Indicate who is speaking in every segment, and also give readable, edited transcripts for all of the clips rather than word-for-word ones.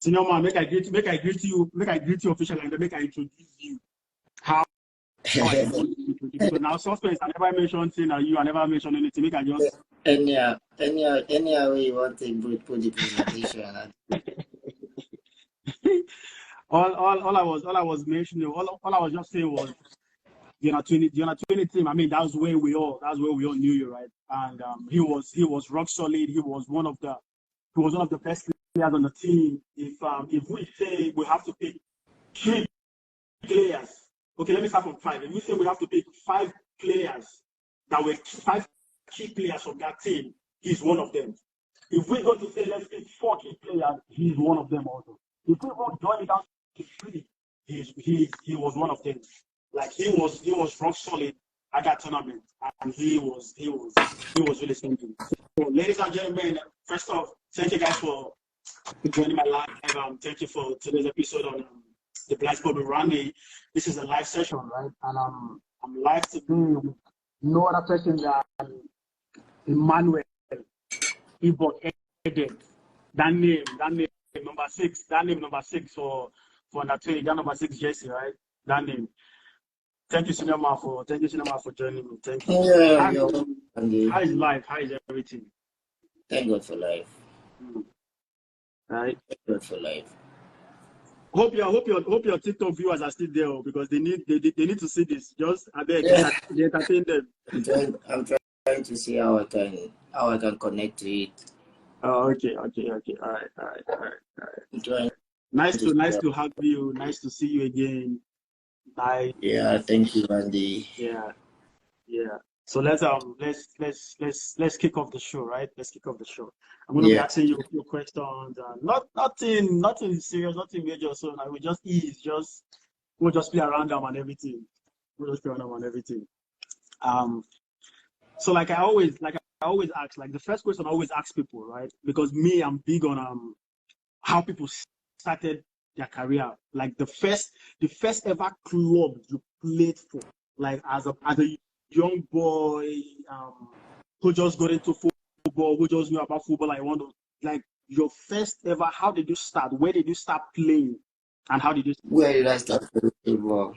Speaker 1: Senior man, make I greet you officially, and then make I introduce you. How I want to introduce you. So now suspense, I never mentioned saying you, I never mentioned anything. Make I just
Speaker 2: any way you want to put the presentation.
Speaker 1: all I was mentioning, all I was just saying was the U-20 team. I mean, that's where we all knew you, right? And he was rock solid. He was one of the best players on the team. If we say we have to pick 3 players, okay, let me start from 5. If we say we have to pick 5 players that were 5 key players of that team, he's one of them. If we go to say let's pick 4 key players, he's one of them also. If we go join it down to 3, he was one of them. Like he was rock solid at that tournament, and he was really something. So, ladies and gentlemen, first off, thank you guys for joining my live. Thank you for today's episode on the Blind Sport with Randy. This is a live session, right? And I'm live today with no other person than EMMANUEL IBOK EDET. That name number 6. That name number 6 for under 20. That number 6 jersey, right? That name. Thank you, Senior Man, for joining me. Thank you.
Speaker 2: Yeah,
Speaker 1: how is life? How is everything?
Speaker 2: Thank God for life.
Speaker 1: Right.
Speaker 2: Thank God for life.
Speaker 1: Hope your TikTok viewers are still there because they need to see this. Just I beg, entertain them.
Speaker 2: I'm trying to see how I can connect to it.
Speaker 1: Oh, okay. All right. Nice to have you. Nice to see you again.
Speaker 2: Yeah, thank you, Randy.
Speaker 1: Yeah. So let's kick off the show, right? Let's kick off the show. I'm gonna be asking you a few questions. Nothing serious, nothing major. So I will just we'll just play around them and everything. So like I always ask, like the first question I always ask people, right? Because me, I'm big on how people started their career. Like the first ever club you played for, like as a young boy, who just got into football, who just knew about football. I want to, like, your first ever. How did you start? Where did you start playing? And how did you?
Speaker 2: Where did I start playing football?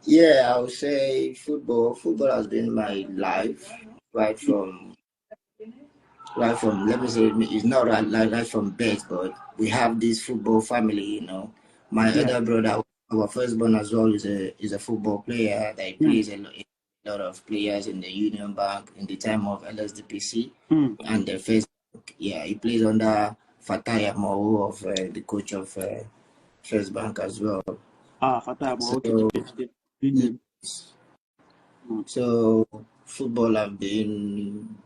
Speaker 2: Yeah, I would say football. Football has been my life right from. Let me say, it's not right from birth, but we have this football family, you know. My other brother, our firstborn as well, is a football player that he plays a lot of players in the Union Bank in the time of LSDPC and the first. Yeah, he plays under Fataya Mou of the coach of First Bank as well.
Speaker 1: Fataya Mou. Okay.
Speaker 2: So football has been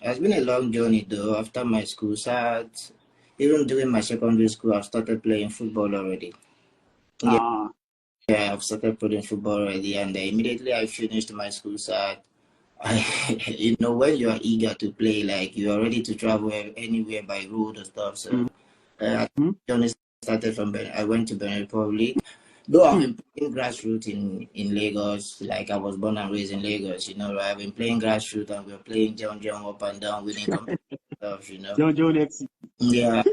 Speaker 2: a long journey though. After my school start, even during my secondary school, I've started playing football already. Yeah, I've started playing football already, and immediately I finished my school start. You know, when you are eager to play, like you are ready to travel anywhere by road or stuff. So I started from Benin. I went to Benin Republic. Though I've been playing grassroots in Lagos, like I was born and raised in Lagos, you know, right? I've been playing grassroots and we're playing jump up and down, winning competition stuff, you know. Yeah,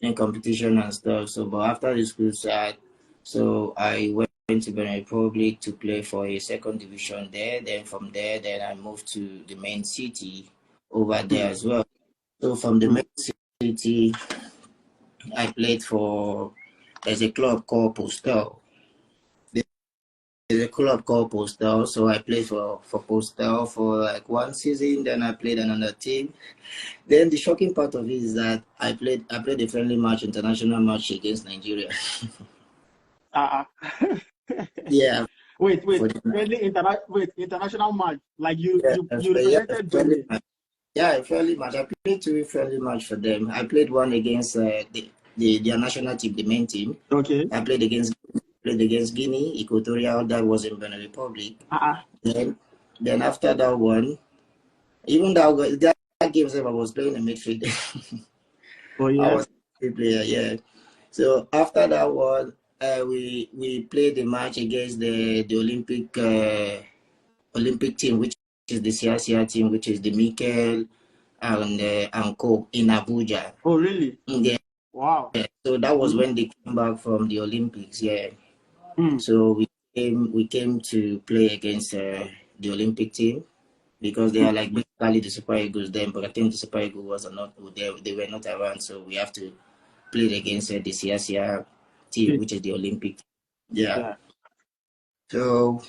Speaker 2: winning competition and stuff. So, but after the school start, so I went to Benin Republic to play for a second division there. Then from there, then I moved to the main city over there as well. So from the main city, I played for. There's a club called Postel. There's a club called Postel, so I played for Postel for like 1 season. Then I played another team. Then the shocking part of it is that I played a friendly match, international match against Nigeria. Yeah.
Speaker 1: Wait, international match. Like you represented Benin.
Speaker 2: Yeah, a friendly match. I played 2 friendly match for them. I played one against their national team, the main team.
Speaker 1: Okay.
Speaker 2: I played against Guinea, Equatorial, that was in Benin Republic. Then after that one, even that game I was playing in midfield.
Speaker 1: Oh yeah.
Speaker 2: I was a player, yeah. So after that one, we played the match against the Olympic team, which is the CRCR team, which is the Mikel and co in Abuja.
Speaker 1: Oh, really?
Speaker 2: Yeah.
Speaker 1: Wow.
Speaker 2: So that was when they came back from the Olympics. Yeah. So we came to play against the Olympic team because they are like basically the Super Eagles then, but I think the Super Eagles was not they were not around, so we have to play against the CSR team, which is the Olympic. Yeah. So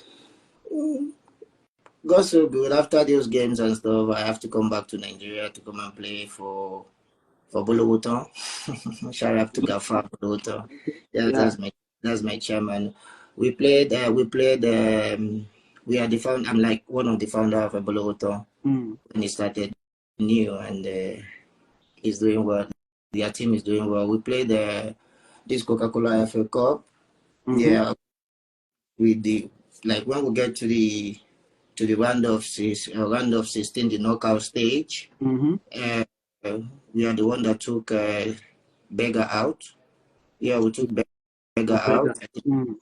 Speaker 2: got so good after those games and stuff. I have to come back to Nigeria to come and play for Bolowoton. Shout out to Gafa Bolowoton. Yeah, that's my chairman. We played. We are the found. I'm like one of the founder of Bolowoton when he started new, and he's doing well. Their team is doing well. We played this Coca-Cola FA Cup. Yeah, with the like when we get to the round of 16, the knockout stage. We are the one that took Beggar out. Yeah, we took Beggar out.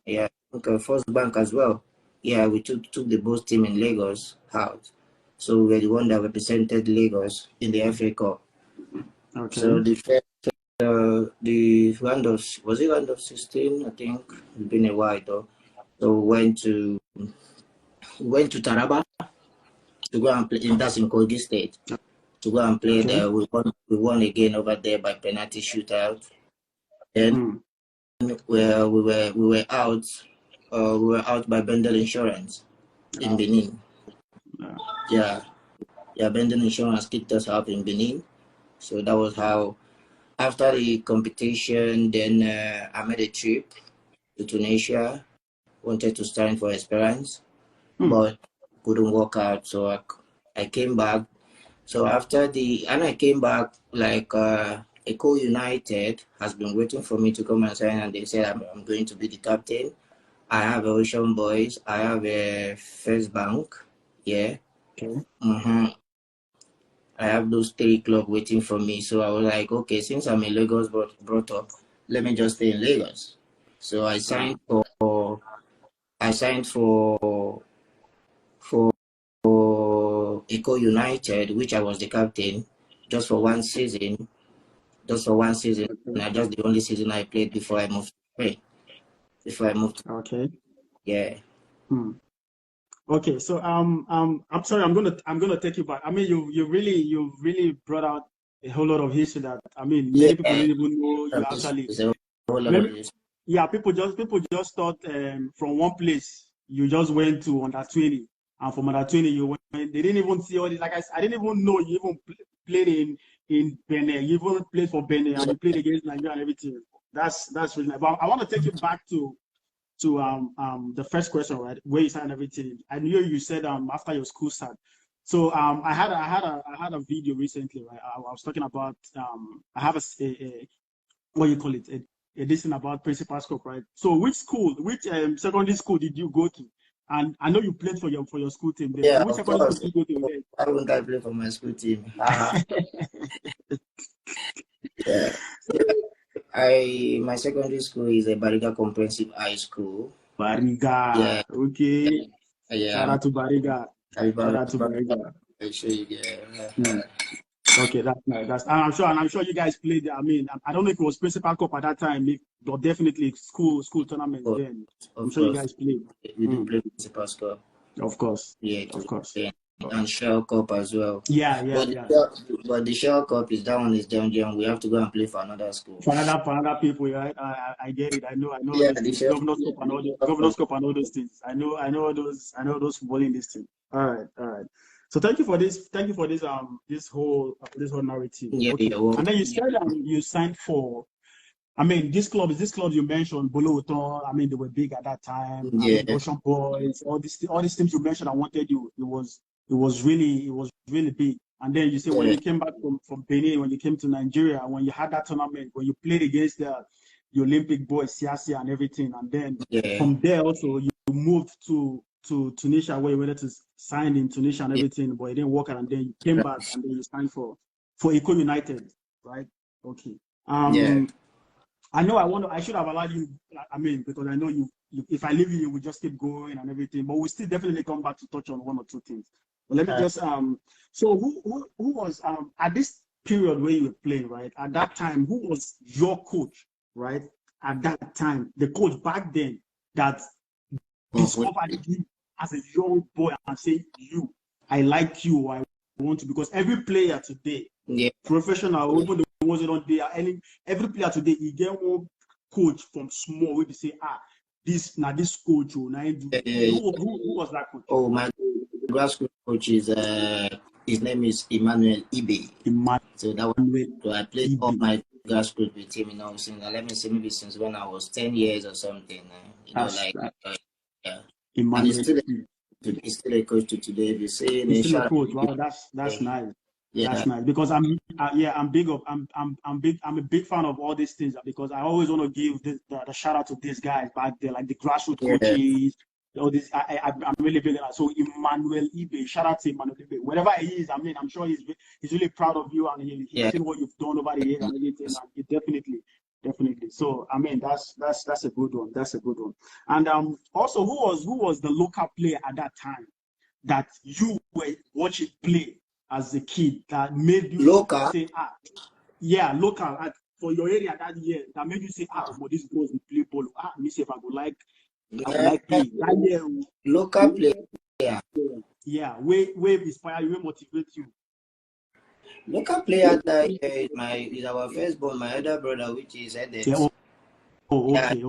Speaker 2: Yeah, okay, First Bank as well. Yeah, we took the both team in Lagos out. So we were the one that represented Lagos in the FA Cup. Okay. So the round of was it round of 16? I think it's been a while though. So we went to Taraba to go and play. That's in Kogi State. To go and play there. We won again over there by penalty shootout. Then where we were out by Bendel Insurance in Benin. Yeah, Bendel Insurance kicked us out in Benin. So that was how. After the competition, then I made a trip to Tunisia. Wanted to stand for Esperance, but couldn't work out. So I came back. So I came back, like Eco United has been waiting for me to come and sign, and they said I'm going to be the captain. I have Ocean Boys, I have a First Bank, yeah. Okay. I have those 3 clubs waiting for me. So I was like, okay, since I'm in Lagos brought up, let me just stay in Lagos. So I signed for Eco United, which I was the captain, just for one season. And that's the only season I played before I moved to Spain.
Speaker 1: Okay.
Speaker 2: Yeah.
Speaker 1: Okay, so I'm sorry, I'm gonna take you back. I mean, you really brought out a whole lot of history that many people don't even know you actually. People just thought from one place you just went to under 20, and from under 20 you went. They didn't even see all this. Like I didn't even know you even played in Benin. You even played for Benin and you played against Nigeria and everything. That's really nice. But I want to take you back to the first question, right, where you signed everything. I knew you said after your school start. So I had a video recently, right? I was talking about I have a what you call it, a this thing about principal scope, right? So which secondary school did you go to? And I know you played for your school team there.
Speaker 2: Yeah,
Speaker 1: So which secondary school did you go to?
Speaker 2: Why wouldn't I play for my school team? Yeah. My secondary school is a Bariga Comprehensive High School.
Speaker 1: Bariga. Yeah. Okay.
Speaker 2: Yeah.
Speaker 1: Shout out to Bariga. Shout out to Bariga. Okay, that's nice. I'm sure you guys played. I mean, I don't know if it was Principal Cup at that time, but definitely school tournament then. I'm sure you guys played.
Speaker 2: We did play Principal Cup.
Speaker 1: Of course.
Speaker 2: Yeah, of course. Yeah. And Shell Cup as well.
Speaker 1: Yeah.
Speaker 2: But the Shell Cup is that one is down. We have to go and play for another school.
Speaker 1: For other people, right? I get it. I know. Yeah, Governor's Cup and all those things. I know those footballing this thing. All right. So thank you for this. Thank you for this whole narrative.
Speaker 2: Yeah.
Speaker 1: Okay. And then you said you signed for. I mean, these clubs you mentioned, Bolowoton. I mean, they were big at that time.
Speaker 2: Yeah.
Speaker 1: I mean, Ocean Boys, all these teams you mentioned. I wanted you. It was really big. And then you say when you came back from Benin, when you came to Nigeria, when you had that tournament, when you played against the Olympic boys, Siasia and everything, and then from there also you moved to Tunisia, where you wanted to sign in Tunisia and everything, but it didn't work out, and then you came back and then you signed for Eco United, right? Okay. I know I should have allowed you, I mean, because I know you if I leave you will just keep going and everything, but we still definitely come back to touch on one or two things, let me just so who was at this period where you were playing, right? At that time, who was your coach, right? At that time, the coach back then that discovered you as a young boy and say, I like you, I want to, because every player today, professional, even the ones that don't there, every player today, he get one coach from small where they say, this coach, who was that coach?
Speaker 2: Oh, my grassroots coach is his name is EMMANUEL IBOK. So that was, so I played all my grassroots with him, let me say maybe since when I was 10 years or something. Yeah. And he's still a coach to today. If you see,
Speaker 1: he's still a coach. Wow, that's nice.
Speaker 2: Yeah.
Speaker 1: That's nice, because I'm a big fan of all these things, because I always want to give the shout out to these guys back there, like the grassroots coaches. All this, I'm really big on that. So EMMANUEL IBOK, shout out to EMMANUEL IBOK. Wherever he is, I mean, I'm sure he's really proud of you, and he's seen what you've done over the years and everything. And definitely. So I mean, that's a good one. That's a good one. And also, who was the local player at that time that you were watching play as a kid that made you say, local for your area that year, that made you say, for these boys we play ball. Let me see if I would like.
Speaker 2: Local player.
Speaker 1: Yeah, where inspire you, where motivate you.
Speaker 2: Local player that is our firstborn, my elder brother, which is Edet.
Speaker 1: Okay.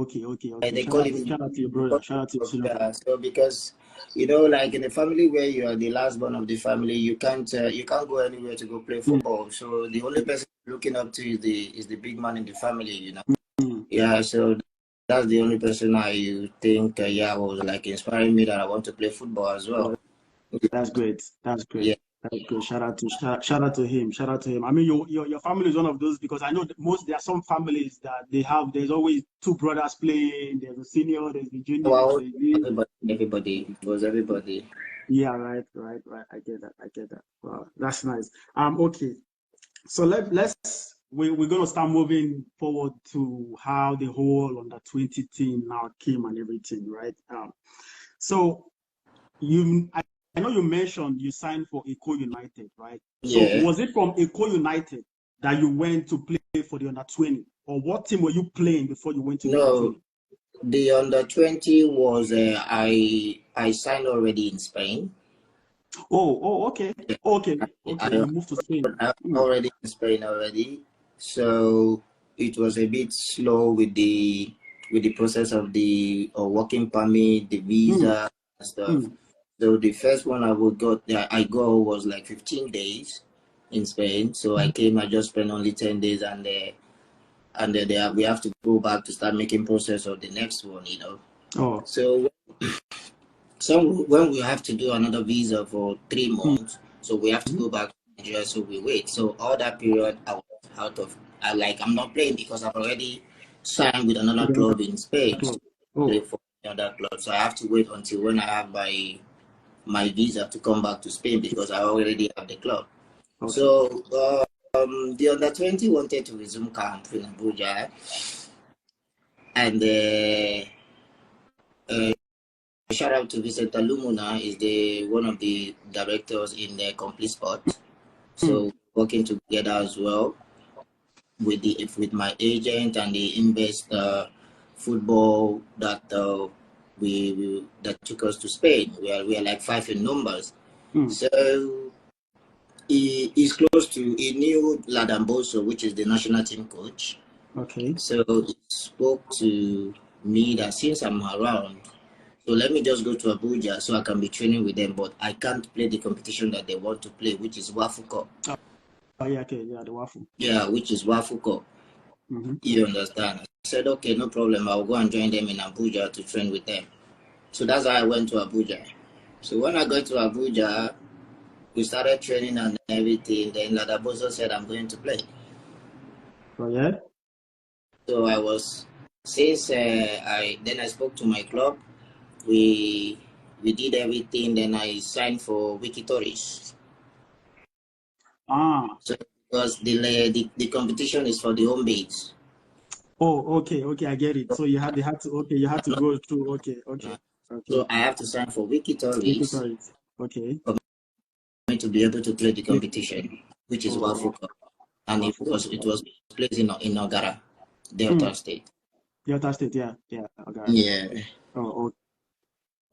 Speaker 2: They call him.
Speaker 1: Shout out to your brother. Shout out to your brother.
Speaker 2: So because like in a family where you are the last born of the family, you can't go anywhere to go play football. So the only person looking up to is the big man in the family, Yeah, so that's the only person I think was like inspiring me that I want to play football as well.
Speaker 1: That's great.
Speaker 2: Yeah.
Speaker 1: That's good. Shout out to him. I mean, your family is one of those, because I know there are some families that there's always two brothers playing. There's a senior, there's the junior.
Speaker 2: Well, everybody. It was everybody.
Speaker 1: Yeah, right. I get that. Wow, that's nice. Okay. So we're gonna start moving forward to how the whole under-20 team now came and everything, right? So I know you mentioned you signed for Eko United, right? So was it from Eko United that you went to play for the under-20, or what team were you playing before you went to the under-20?
Speaker 2: The under-20 was I signed already in Spain.
Speaker 1: Okay. You moved to Spain.
Speaker 2: I'm already in Spain already, so it was a bit slow with the process of the working permit, the visa and stuff. So the first one I go was like 15 days in Spain. So I came, I just spent only 10 days, and then we have to go back to start making process of the next one, So when we have to do another visa for 3 months, so we have to go back to Nigeria, so we wait. So all that period I was out of, I'm not playing because I've already signed with another club in Spain to play for another club. So I have to wait until when I have my visa to come back to Spain, because I already have the club. So the under-20 wanted to resume camp in Abuja, and shout out to Vicente Lumuna, is one of the directors in the Complete Sport. So working together as well with my agent and the Invest Football that that took us to Spain. We are like 5 in numbers. So he knew Ladamboso, which is the national team coach.
Speaker 1: Okay.
Speaker 2: So he spoke to me that since I'm around, so let me just go to Abuja so I can be training with them, but I can't play the competition that they want to play, which is Wafu Cup.
Speaker 1: The Wafu.
Speaker 2: Yeah, which is Wafu Cup. You understand? I said, okay, no problem. I'll go and join them in Abuja to train with them. So that's how I went to Abuja. So when I got to Abuja, we started training and everything. Then Ladabozo said, I'm going to play.
Speaker 1: Oh, yeah?
Speaker 2: So I was, since I spoke to my club, we did everything, then I signed for Wikitoris. So because the competition is for the home base.
Speaker 1: Oh, okay, I get it. So you had to go through. Okay.
Speaker 2: So I have to sign for Wikitoris.
Speaker 1: Okay.
Speaker 2: to be able to play the competition, which is World Cup, and it was placed in Ogara, Delta State.
Speaker 1: Delta State, yeah.
Speaker 2: Okay. Yeah.
Speaker 1: Oh,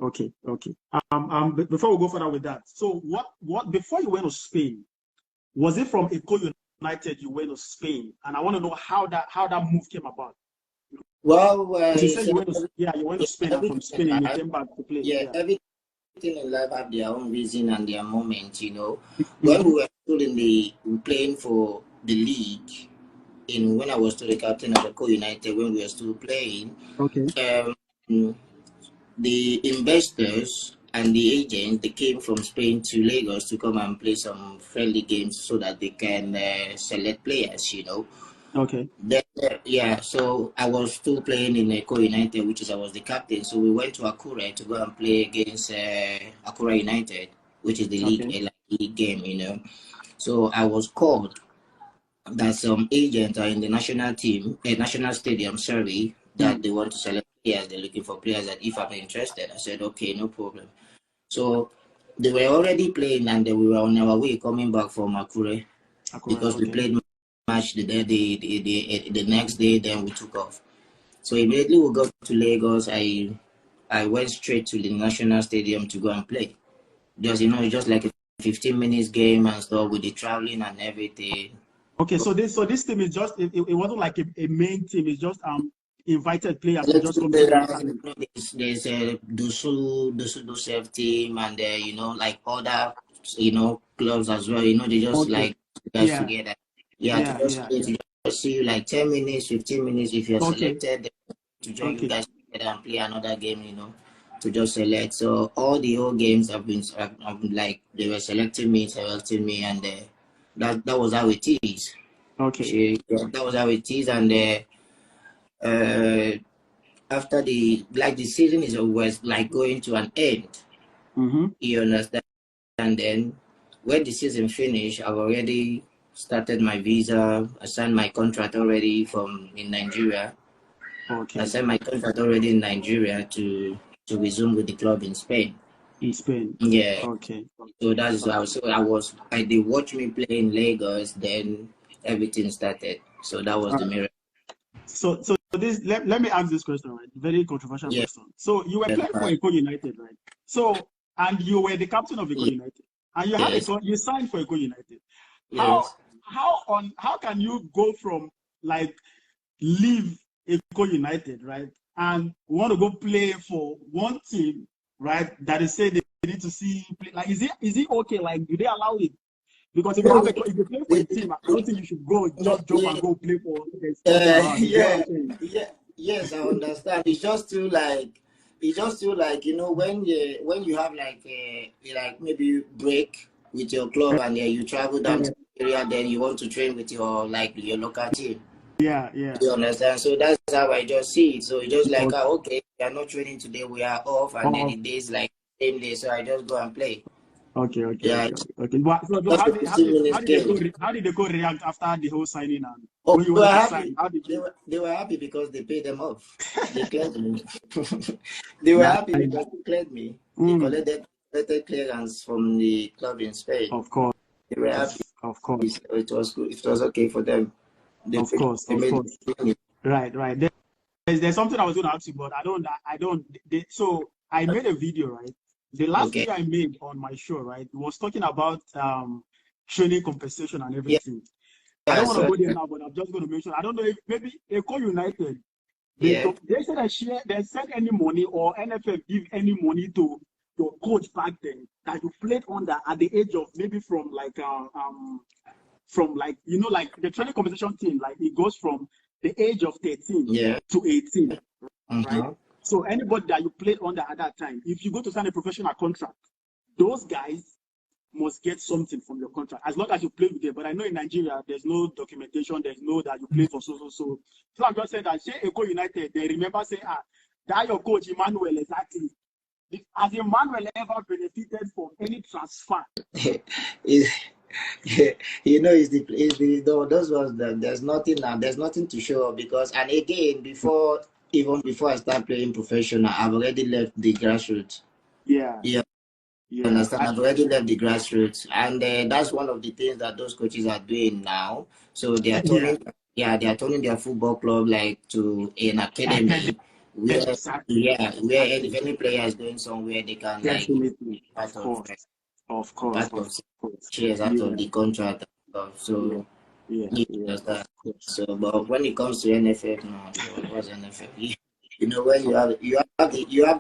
Speaker 1: okay. Before we go further with that, so what before you went to Spain, was it from Eko United you went to Spain? And I want to know how that move came about.
Speaker 2: Well,
Speaker 1: you said you went to Spain, and from Spain you came back to play.
Speaker 2: Yeah, everything in life have their own reason and their moment, you know. When we were still playing for the league, when I was still the captain of Eko United, when we were still playing, the investors and the agents, they came from Spain to Lagos to come and play some friendly games so that they can select players, you know.
Speaker 1: Okay.
Speaker 2: Then, so I was still playing in Eko United, I was the captain. So we went to Akure to go and play against Akure United, which is the league game, you know. So I was called that some agents are in the national stadium, that they want to select players. They're looking for players, that if I'm interested, I said, okay, no problem. So they were already playing, and we were on our way coming back from Akure because we played match the next day. Then we took off. So immediately we got to Lagos. I went straight to the national stadium to go and play. Just just like a 15 minutes game and stuff with the traveling and everything.
Speaker 1: Okay, so this team is just it wasn't like a main team. It's just invited players to just come to
Speaker 2: there's a Dusuf team, and like other clubs as well. They just like guys together. To just see you like 10 minutes, 15 minutes if you're selected to join you guys together and play another game. To just select. So all the whole games have been like they were selecting me, and that was how it is.
Speaker 1: Okay.
Speaker 2: That was how it is, and after the season is always like going to an end. You understand? And then when the season finished, I've already started my visa. I signed my contract already in Nigeria.
Speaker 1: Okay.
Speaker 2: I signed my contract already in Nigeria to resume with the club in Spain.
Speaker 1: In Spain.
Speaker 2: Yeah.
Speaker 1: Okay.
Speaker 2: So that's how. So they watched me play in Lagos. Then everything started. So that was the miracle.
Speaker 1: So this let me ask this question, right? Very controversial question. So you were playing for Eko United, right? So and you were the captain of Eko United, and you signed for Eko United. How can you go from like leave Eko United, right, and want to go play for one team, right, that is saying they need to see you play? Like, is it okay? Like, do they allow it? Because if you play for a team, I don't think you should just jump and go play for
Speaker 2: Yes, I understand. It's just too like when you have like maybe break with your club, and you travel down to the area, then you want to train with your local team.
Speaker 1: Yeah.
Speaker 2: You understand? So that's how I just see it. So it's just like, okay, we are not training today, we are off, and then the days like same day, so I just go and play.
Speaker 1: Okay. But, so how did they go react after the whole signing? And
Speaker 2: they were happy. They were happy because they paid them off. They cleared me. They were happy because they cleared me. They collected clearance from the club in Spain.
Speaker 1: Of course.
Speaker 2: They were happy.
Speaker 1: Of course.
Speaker 2: It was good. It was okay for them.
Speaker 1: Of course. Right. There's something I was going to ask you, but I don't. So I made a video, right? The last video I made on my show, right, was talking about training compensation and everything. I don't want to go there now, but I'm just going to mention. I don't know if maybe Eko United, they said they send any money, or NFF give any money to your coach back then that you played under at the age of maybe from like the training compensation team, like it goes from the age of 13 to 18, right? So anybody that you played under at that time, if you go to sign a professional contract, those guys must get something from your contract as long as you play with them. But I know in Nigeria, there's no documentation. There's no that you play for so. So I'm just saying that Eko United, they remember saying, that your coach Emmanuel exactly. Has Emmanuel ever benefited from any transfer?
Speaker 2: Those was there's nothing to show, because, and again, before I start playing professional, I've already left the grassroots.
Speaker 1: Yeah.
Speaker 2: Understand? I've already left the grassroots, and that's one of the things that those coaches are doing now. So they are turning, they are turning their football club like to an academy where, where if any player is going somewhere, they can like
Speaker 1: of course,
Speaker 2: shares out of the contract and stuff. So so, but when it comes to NFF, no, what's NFF? You know, when you have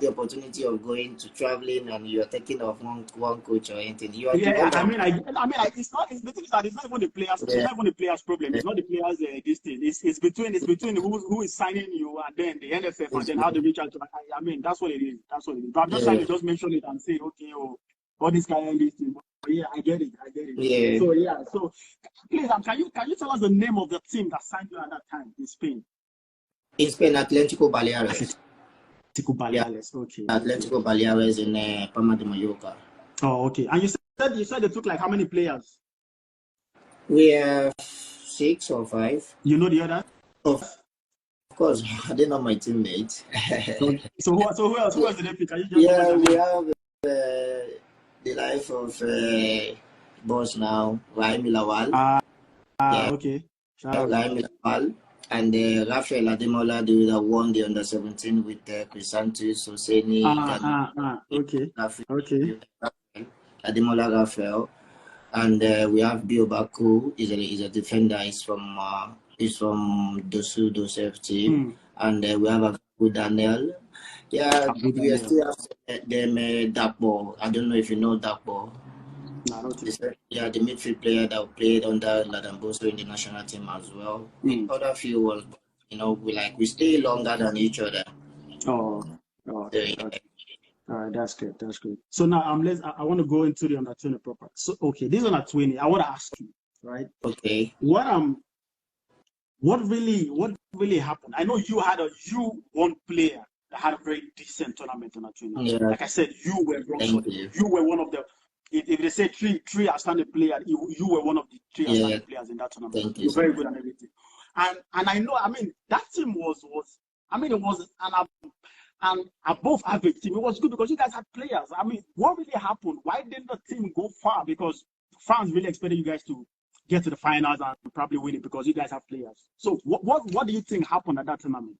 Speaker 2: the opportunity of going to traveling and you are taking off one coach or anything. You are
Speaker 1: I mean, it's not. It's between that. It's not even the players. It's not even the players' problem. It's not the players. This thing. It's between who is signing you and then the NFF and then how they reach out to. I mean, that's what it is. That's what it is. But I'm just trying to just mention it and say, okay, all this kind of this thing. But yeah, I get it.
Speaker 2: Yeah.
Speaker 1: So please, can you tell us the name of the team that signed you at that time in Spain?
Speaker 2: In Spain, Atlético Baleares.
Speaker 1: Okay.
Speaker 2: Atlético Baleares in Palma de Mallorca.
Speaker 1: Oh, okay. And you said they took like how many players?
Speaker 2: We have 6 or 5.
Speaker 1: You know the other?
Speaker 2: Of course, I didn't know my teammates.
Speaker 1: So who else? Who else did they pick?
Speaker 2: We have the life of boss now, Raimi Lawal.
Speaker 1: Okay.
Speaker 2: Raimi Lawal. And Rafael Ademola, they would have won the under-17 with Crisantus, Hosseini,
Speaker 1: okay.
Speaker 2: Ademola Rafael. And we have Bio Baku, is a defender, he's from Dosu Dosef team. And we have Abu Daniel. Yeah, we still have them Dakbo. I don't know if you know Dakbo. The midfield player that played under Ladamboso in the national team as well. Other few was, you know, we stay longer than each other.
Speaker 1: All right, that's good. So now I want to go into the under 20 proper. So okay, this under 20. I want to ask you, right?
Speaker 2: Okay.
Speaker 1: What really happened? I know you had a U1 player that had a very decent tournament under 20.
Speaker 2: Yeah.
Speaker 1: Like I said, you were one of the. If they say three outstanding players, you were one of the 3 outstanding players in that tournament. You're very good at everything. And I know, I mean, that team was it was an above average team. It was good because you guys had players. I mean, what really happened? Why didn't the team go far? Because fans really expected you guys to get to the finals and probably win it because you guys have players. So what do you think happened at that tournament?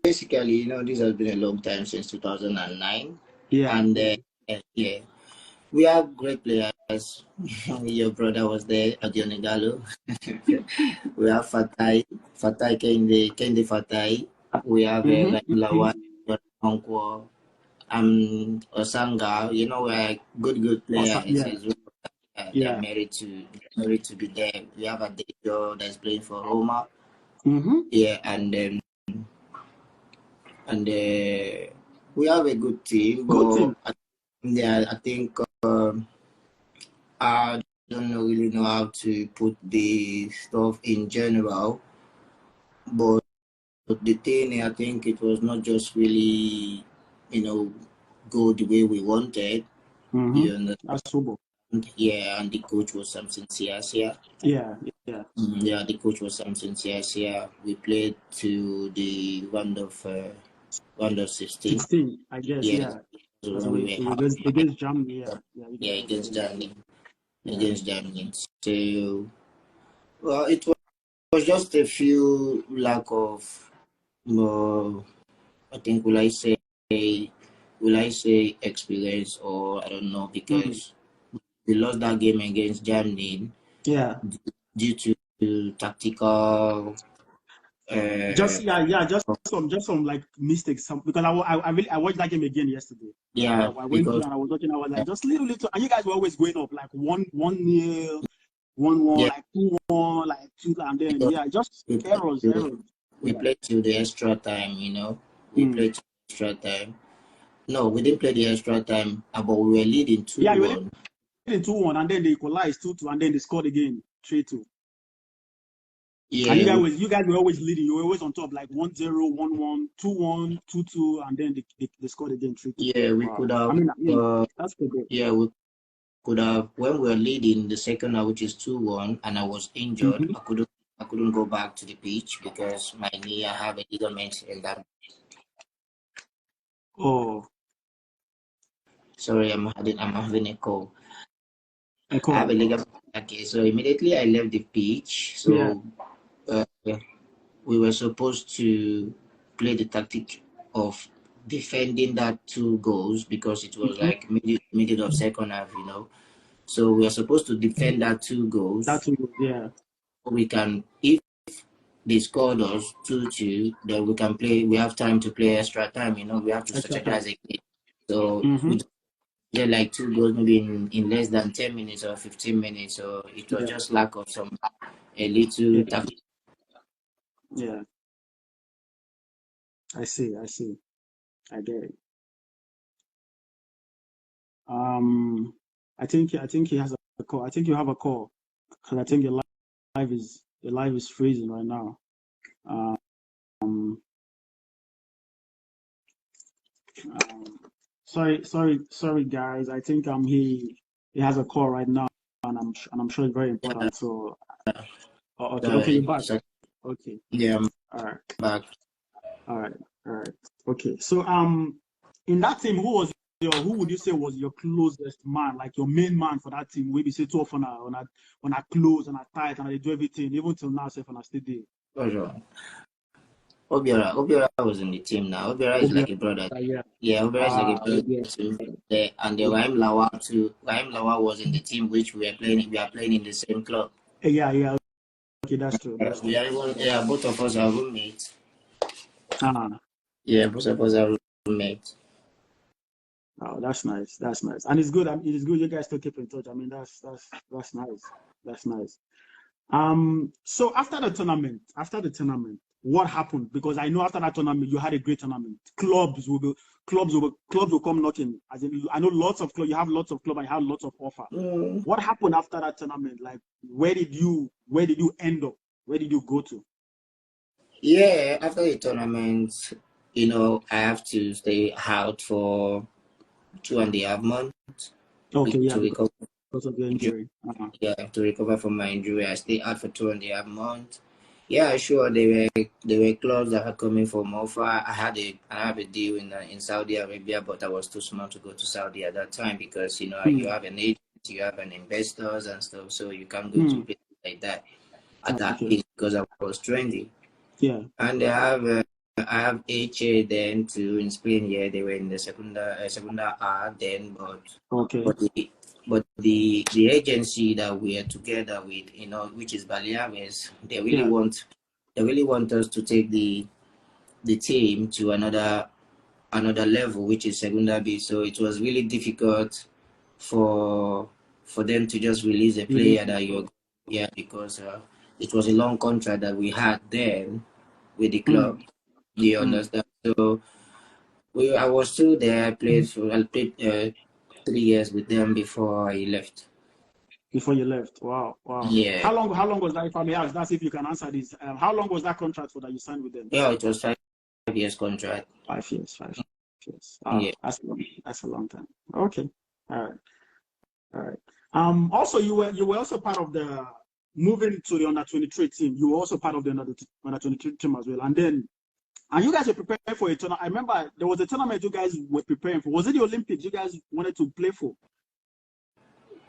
Speaker 2: Basically, you know, this has been a long time since 2009.
Speaker 1: Yeah.
Speaker 2: And we have great players. Your brother was there, Adione Gallo. We have Fatai Kendi Fatai. We have Lawal, Onkwo, Osanga. You know, we're good players. They're married to be there. We have Adejo that's playing for Roma. Yeah, and we have a good team. I think I don't really know how to put the stuff in general, but the thing, I think it was not just really, you know, go the way we wanted. You understand? Yeah, and the coach was Samson Siasia.
Speaker 1: Yeah.
Speaker 2: The coach was Samson Siasia. We played to the round of 16.
Speaker 1: 16, I guess. Yeah. So against Germany.
Speaker 2: Against Germany. So, well, it was just a few lack of, I think, will I say experience, or I don't know, because we lost that game against Germany.
Speaker 1: Yeah.
Speaker 2: Due to tactical.
Speaker 1: Just some like mistakes. Because I watched that game again yesterday.
Speaker 2: Yeah.
Speaker 1: I went through and I was watching. I was like, just little. And you guys were always going up like 1-0, 1-1, like 2-1, like 2, and then just errors.
Speaker 2: We played till the extra time. You know, we played till the extra time. No, we didn't play the extra time, but we were leading 2-1.
Speaker 1: Yeah, we were leading 2-1, and then they equalized 2-2, and then they scored again 3-2.
Speaker 2: Yeah,
Speaker 1: and you guys were always leading. You were always on top, like 1-0, 1-1, 2-1, 2-2, and then they scored again 3-2.
Speaker 2: Yeah, we could have.
Speaker 1: That's good.
Speaker 2: Yeah, we could have. When we were leading the second half, which is 2-1, and I was injured, I couldn't go back to the pitch because my knee, I have a ligament in that.
Speaker 1: Oh.
Speaker 2: Sorry, I'm having a call.
Speaker 1: A call.
Speaker 2: I have a legal. Okay, so immediately I left the pitch. So we were supposed to play the tactic of defending that 2 goals because it was like middle of second half, you know. So we are supposed to defend that 2 goals.
Speaker 1: That's yeah.
Speaker 2: We can, if they scored us 2-2, then we can play. We have time to play extra time, you know. We have to strategize again. So we get like 2 goals maybe in less than 10 minutes or 15 minutes. So it was just lack of a little tactic.
Speaker 1: Yeah. I see. I get it. I think he has a call. I think you have a call because I think your live is freezing right now. Sorry guys. I think he has a call right now, and I'm sure it's very important. So okay, you're back. Okay.
Speaker 2: Yeah.
Speaker 1: All right.
Speaker 2: Back.
Speaker 1: All right. Okay. So in that team, who would you say was your closest man, like your main man for that team? We be say 2 of on a close and a tight and they do everything, even till now, say on a steady.
Speaker 2: For sure. Obiora was in the team now. Obiora is like a brother. Yeah, Obiora is like a brother too. And the Rahim Lawal too. Rahim Lawal was in the team which we are playing in the same club.
Speaker 1: Yeah. Okay, that's true.
Speaker 2: Both of us are roommates.
Speaker 1: Yeah,
Speaker 2: both of us are roommates.
Speaker 1: Oh, that's nice. And it's good. It is good you guys still keep in touch. I mean, that's nice. That's nice. So after the tournament, what happened? Because I know after that tournament you had a great tournament. Clubs will come knocking. As in, I know lots of clubs. You have lots of clubs and you have lots of offer. What happened after that tournament? Like, where did you end up? Where did you go to?
Speaker 2: Yeah, after the tournament, you know, I have to stay out for 2.5 months.
Speaker 1: Okay, yeah.
Speaker 2: To recover
Speaker 1: because of the injury.
Speaker 2: Yeah, to recover from my injury, I stayed out for 2.5 months. Yeah, sure. They were clubs that had coming from offer. I have a deal in Saudi Arabia, but I was too small to go to Saudi at that time because you know you have an agent, you have an investors and stuff, so you can't go to places like that at that age because I was 20.
Speaker 1: Yeah.
Speaker 2: And I have HA then too in Spain. Yeah, they were in the Segunda A then, but the agency that we are together with, you know, which is Baleares, they really want us to take the team to another level, which is Segunda B. So it was really difficult for them to just release a player that because it was a long contract that we had then with the club. Do you understand? So I was still there. I played 3 years with them before I left.
Speaker 1: Before you left, wow.
Speaker 2: Yeah.
Speaker 1: How long was that? If I may ask, that's if you can answer this. How long was that contract for that you signed with them?
Speaker 2: Yeah, it was 5 years contract.
Speaker 1: 5 years. Yeah, that's a long time. Okay, all right. Also, you were also part of the moving to the under-23 team. You were also part of the under-23 team as well, and you guys were preparing for a tournament. I remember there was a tournament you guys were preparing for. Was it the Olympics you guys wanted to play for?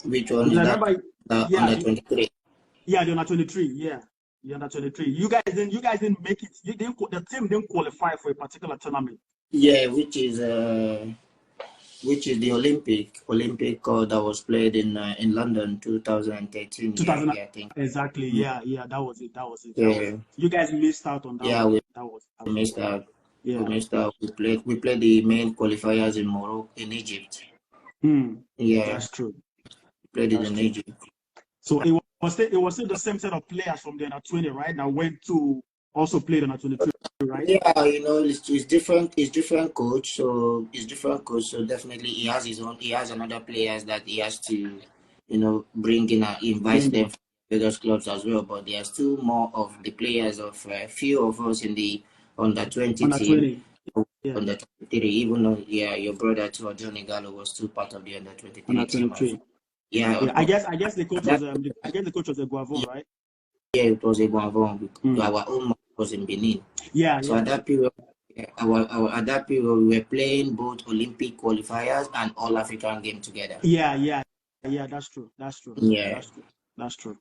Speaker 2: Which one is that? Under-23.
Speaker 1: Yeah, the under-23. Yeah, the under-23. You guys didn't make it. The team didn't qualify for a particular tournament.
Speaker 2: Yeah, which is the Olympic that was played in London 2013. I think.
Speaker 1: Exactly. Yeah, that was it. Yeah. You guys missed out on that.
Speaker 2: Yeah, we missed out. Yeah. We missed out. We played the main qualifiers in Morocco, in Egypt. Yeah,
Speaker 1: that's true.
Speaker 2: We played it in Egypt.
Speaker 1: So it was still the same set of players from the under-20, right? That went to also play the under-23, right?
Speaker 2: Yeah, you know, it's different. It's different coach, so definitely he has another players that he has to, you know, bring in and invite them from various clubs as well. But there are still more of the players of a few of us in the under-20 team. Under-23, even though your brother too, Johnny Gallo, was still part of the under-23 team. Yeah,
Speaker 1: I guess the coach was the coach was a Guavon, right?
Speaker 2: Yeah, it was a Guavon. Our own was in Benin.
Speaker 1: Yeah.
Speaker 2: So at that period, At that period, we were playing both Olympic qualifiers and All African game together.
Speaker 1: Yeah. That's true.
Speaker 2: Yeah.
Speaker 1: That's true.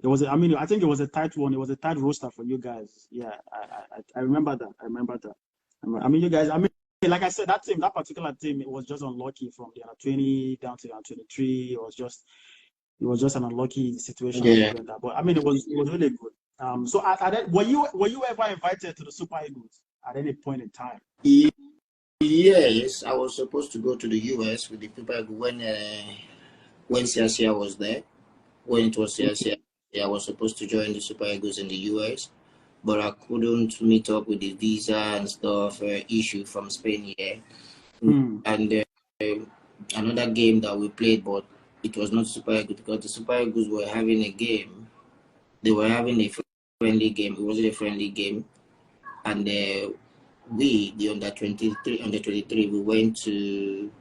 Speaker 1: It was. I mean, I think it was a tight one. It was a tight roster for you guys. Yeah, I remember that. I mean, you guys. I mean, like I said, that particular team, it was just unlucky from the under-20 down to the under-23. It was just an unlucky situation.
Speaker 2: Yeah.
Speaker 1: But I mean, it was really good. So were you ever invited to the Super Eagles at any point in time?
Speaker 2: Yes, I was supposed to go to the US with the people when CSCA was there. When it was CSCA, I was supposed to join the Super Eagles in the US, but I couldn't meet up with the visa and stuff issue from Spain here. And another game that we played, but it was not Super Eagles because the Super Eagles were having a game. They were having a friendly game. It wasn't a friendly game, and we, the under-23, we went to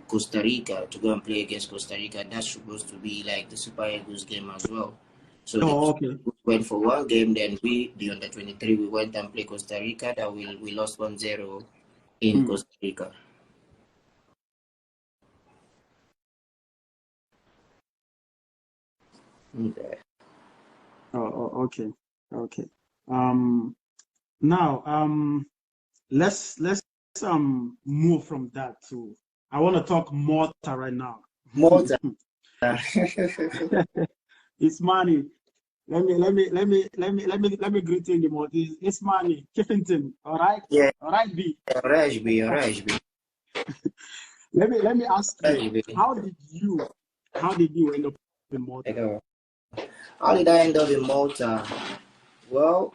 Speaker 2: Costa Rica to go and play against Costa Rica. That's supposed to be like the Super Eagles game as well. So we went for one game, then we, the under-23, we went and played Costa Rica. That we lost 1-0 in Costa Rica. Okay.
Speaker 1: Okay. Now, let's move from that to. I want to talk Malta right now.
Speaker 2: Malta.
Speaker 1: It's money. Let me greet you in the Maltese. It's money. Kiffington. All right.
Speaker 2: Yeah.
Speaker 1: All right, B.
Speaker 2: All right, B.
Speaker 1: Let me ask you. How did you end up in Malta?
Speaker 2: How did I end up in Malta? Well,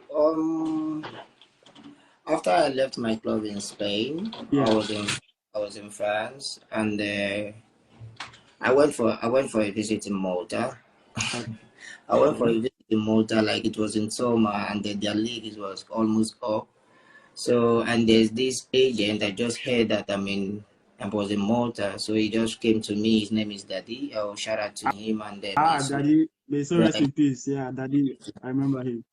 Speaker 2: after I left my club in Spain, I was in France, and I went for a visit in Malta. I went for a visit in Malta, like it was in summer, and their league was almost up. So, and there's this agent, I just heard that I was in Malta, so he just came to me. His name is Daddy. I'll shout out to him, and then
Speaker 1: Daddy, may so rest in peace. Yeah, Daddy, I remember him.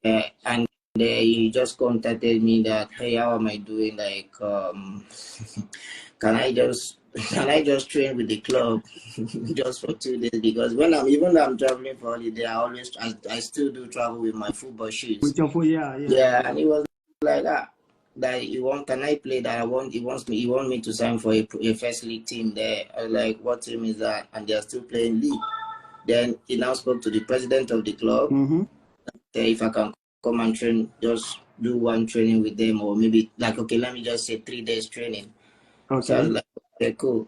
Speaker 2: Yeah, and he just contacted me that, hey, how am I doing? Like, can I just train with the club just for 2 days? Because even though I'm traveling for holiday, I still do travel with my football shoes.
Speaker 1: With your
Speaker 2: Yeah, and he was like that can I play that? He wants me to sign for a first league team there. I was like, what team is that? And they're still playing league. Then he now spoke to the president of the club. If I can come and train, just do one training with them, or maybe like, okay, let me just say 3 days training.
Speaker 1: Okay.
Speaker 2: So I was like, okay, cool.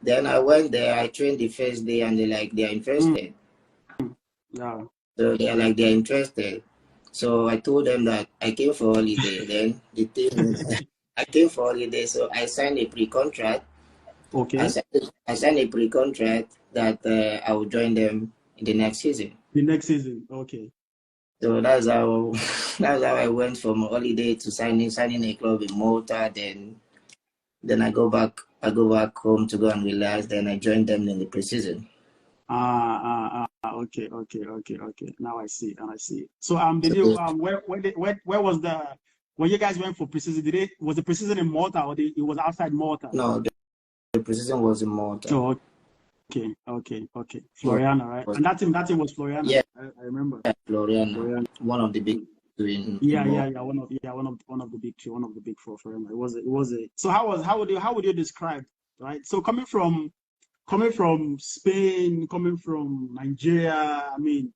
Speaker 2: Then I went there, I trained the first day, and they're interested.
Speaker 1: Yeah.
Speaker 2: So they're interested. So I told them that I came for holiday. Then the thing I came for holiday, so I signed a pre-contract.
Speaker 1: Okay.
Speaker 2: I signed a pre-contract that I will join them in the next season.
Speaker 1: The next season, okay.
Speaker 2: So that's how I went from holiday to signing a club in Malta. Then I go back home to go and relax. Then I joined them in the preseason.
Speaker 1: Okay. Now I see. So where was when you guys went for preseason? Was the preseason in Malta or it was outside Malta?
Speaker 2: No, the preseason was in Malta.
Speaker 1: Oh, okay. Floriana, right? And that team was Floriana.
Speaker 2: Yeah,
Speaker 1: I remember.
Speaker 2: Yeah, Floriana, one of the big two in
Speaker 1: one of the big two, one of the big four. Floriana. It was a. So how would you describe, right? So coming from Spain, coming from Nigeria, I mean,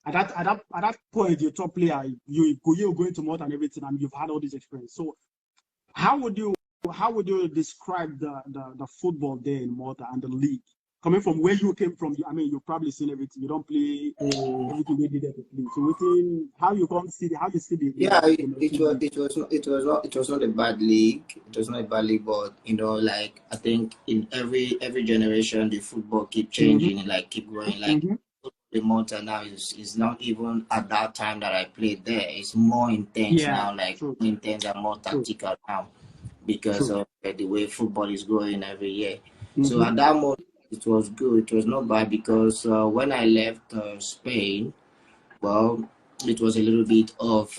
Speaker 1: at that point, you're top player. You're going to Malta and everything, and you've had all this experience. So how would you describe the football there in Malta and the league? Coming from where you came from, I mean, you've probably seen everything. You don't play everything we did at the play. So how you see the
Speaker 2: yeah, it was not a bad league. It was not a bad league, but like I think in every generation the football keep changing and like keep growing. Like the Malta now is not even at that time that I played there. It's more intense now, like more intense and more tactical now because of the way football is growing every year. So at that moment, it was good. It was not bad because when I left Spain, well, it was a little bit of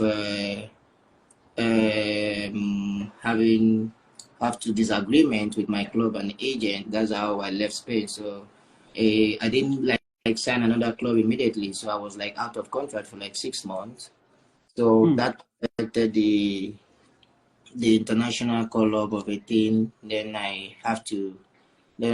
Speaker 2: have to disagreement with my club and agent. That's how I left Spain. So I didn't like sign another club immediately. So I was like out of contract for like 6 months. So that affected the international call up of 18. Then I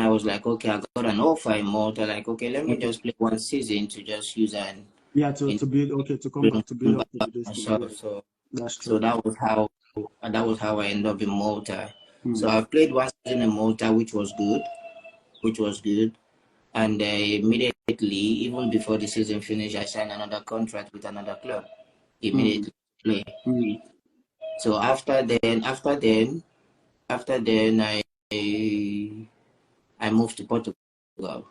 Speaker 2: was like, okay, I got an offer in Malta. Like, okay, let me just play one season to just use an
Speaker 1: to build, to come back to build up to this thing.
Speaker 2: myself. So
Speaker 1: That's true.
Speaker 2: so that was how I ended up in Malta. So I played one season in Malta, which was good. And immediately, even before the season finished, I signed another contract with another club. Immediately play. So after then, I moved to Portugal.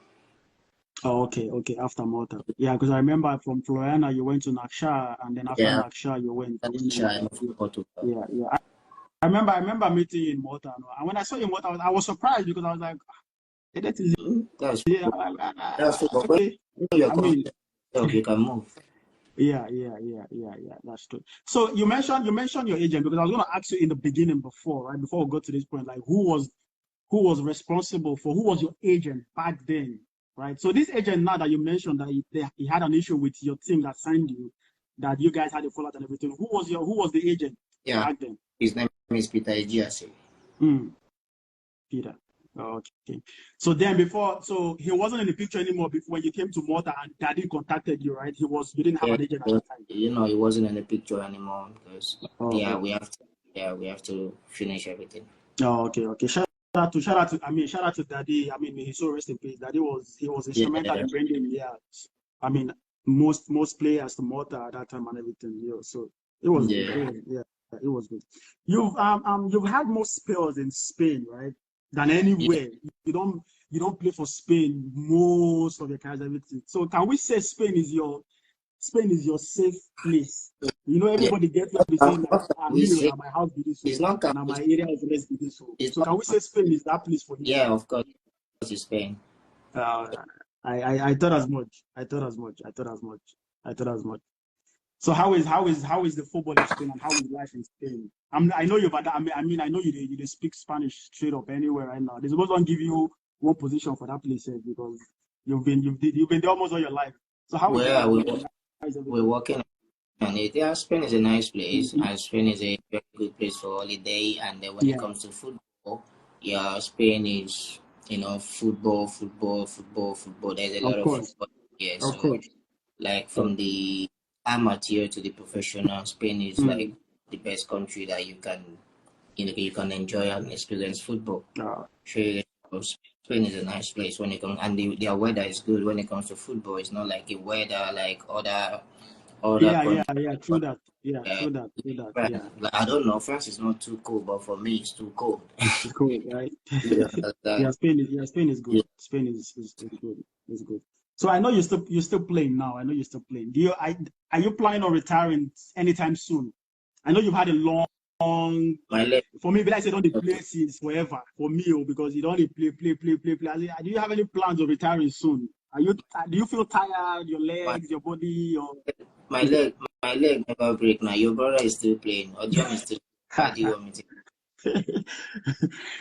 Speaker 1: Oh, okay. After Malta, yeah, because I remember from Floriana you went to Naksha, and then after Naksha you went.
Speaker 2: I moved to Portugal.
Speaker 1: Yeah. I remember meeting you in Malta, and when I saw you in Malta, I was surprised because I was like, that is
Speaker 2: That's
Speaker 1: okay. I mean,
Speaker 2: you can move.
Speaker 1: Yeah. That's true. So you mentioned your agent, because I was going to ask you in the beginning before we got to this point, like who was responsible for, who was your agent back then, right? So this agent now that you mentioned that he had an issue with your team that signed you, that you guys had a fallout and everything. Who was the agent back then?
Speaker 2: His name is Peter Ejiase.
Speaker 1: Peter. Okay. So then so he wasn't in the picture anymore before when you came to Malta and Daddy contacted you, right? You didn't have an agent at the time.
Speaker 2: He wasn't in the picture anymore because we have to finish everything.
Speaker 1: Oh, okay. Shout out to Daddy. I mean, he's so rest in peace. Daddy was instrumental in bringing I mean, most players to Malta at that time and everything. So it was good. It was good. You've had more spells in Spain, right? Than anywhere. You don't play for Spain most of your career, everything. So can we say Spain is your safe place? Everybody gets what we say, like, my house be this way, and my area is less be this way. So can we say Spain is that place for you?
Speaker 2: Yeah, of course, it's Spain.
Speaker 1: I thought as much. So how is the football in Spain, and how is life in Spain? I know I know you speak Spanish straight up anywhere right now. They're supposed to give you one position for that place because you've been there almost all your life. So how is
Speaker 2: we're working on it. Yeah, Spain is a nice place, and Spain is a very good place for holiday. And then when it comes to football, Spain is football. There's a lot of football here. So like from the amateur to the professional, Spain is like the best country that you can enjoy and experience football. Spain is a nice place when it comes, and their weather is good when it comes to football. It's not like a weather like other
Speaker 1: countries. True that.
Speaker 2: Like, I don't know, France is not too cold, but for me it's too cold.
Speaker 1: It's cold, right? Spain is good. Spain is good. It's good. So I know you're still playing now. Are you planning on retiring anytime soon? I know you've had a long. For me, but I say don't play since forever. For me, because you don't play. Do you have any plans of retiring soon? Do you feel tired? Your legs, your body, or
Speaker 2: my leg never break. Now your brother is still playing. Or do you want me to? How do you want me to?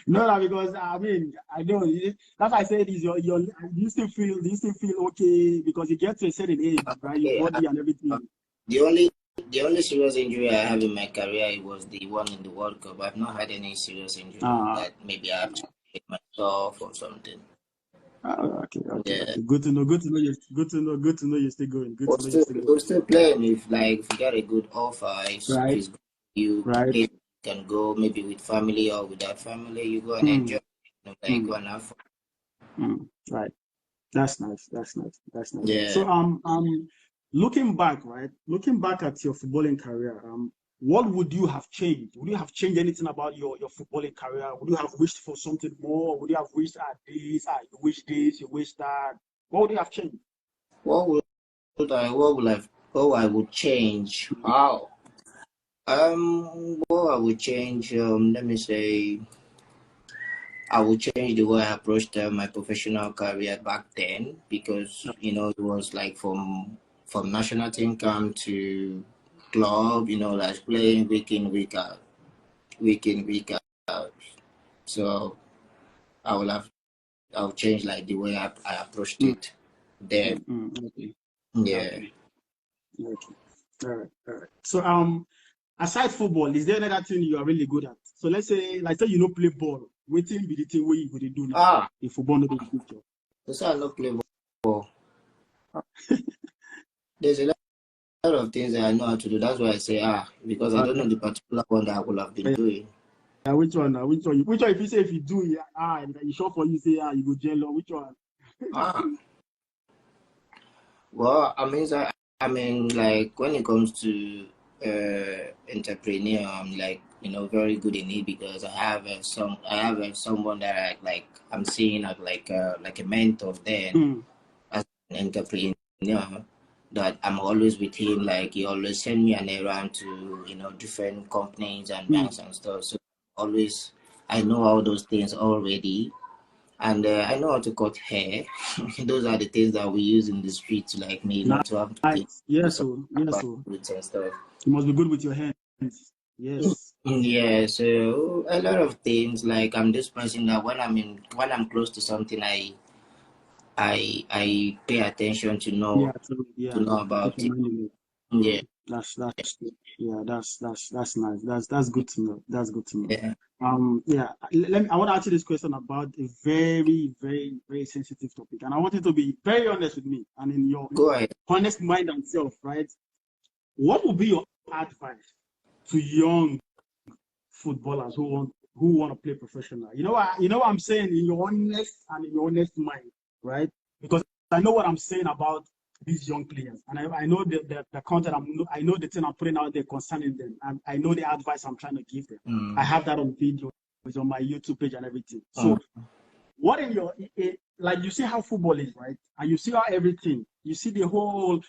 Speaker 1: No, because I know that's why I said is do you still feel okay, because you get to a certain age, right? Your body and everything.
Speaker 2: The only serious injury I have in my career was the one in the World Cup. I've not had any serious injury that maybe I have to take myself or something.
Speaker 1: Okay. Good to know you're still going.
Speaker 2: We're still playing if you get a good offer. If you can go maybe with family or without family. You go and enjoy. Go and have fun.
Speaker 1: Right. That's nice.
Speaker 2: Yeah.
Speaker 1: So looking back at your footballing career, what would you have changed? Would you have changed anything about your footballing career? Would you have wished for something more? Would you have wished this? You wish this, you wish that? What would you have changed?
Speaker 2: What I would change? Wow. What I would change? Let me say, I would change the way I approached my professional career back then, because it was like from from national team camp to club, like playing week in, week out, week in, week out. So I'll change like the way I approached it there.
Speaker 1: Okay.
Speaker 2: Yeah.
Speaker 1: Okay. All right. So aside football, is there another thing you are really good at? So let's say, like say you don't play ball. Waiting be the thing where you go to do now. If football not the future.
Speaker 2: So I don't play ball. There's a lot of things that I know how to do. That's why I say because I don't know the particular one that I would have been doing.
Speaker 1: Which one? Which one? If you say if you do you sure for you say you go jail or which one?
Speaker 2: Well, I mean, like when it comes to entrepreneur, I'm like very good in it because I have someone that I'm seeing as like a mentor then as an entrepreneur, that I'm always with him. Like he always send me an errand to different companies and banks and stuff. So always I know all those things already. And I know how to cut hair. Those are the things that we use in the street to like me not to have to think.
Speaker 1: Yes, so.
Speaker 2: Stuff.
Speaker 1: You must be good with your hands. Yes.
Speaker 2: Yeah, so a lot of things, like I'm this person that when I'm close to something, I pay attention to know about it. Yeah.
Speaker 1: That's nice. That's good to know.
Speaker 2: Yeah.
Speaker 1: I want to ask you this question about a very, very, very sensitive topic, and I want you to be very honest with me and in your honest mind and self, right? What would be your advice to young footballers who want to play professional? You know what I'm saying, in your honest mind, right? Because I know what I'm saying about these young players, and I know the content I know the thing I'm putting out there concerning them, and I know the advice I'm trying to give them. I have that on video, it's on my YouTube page and everything. So what in your like, you see how football is, right? And you see how everything, you see the whole,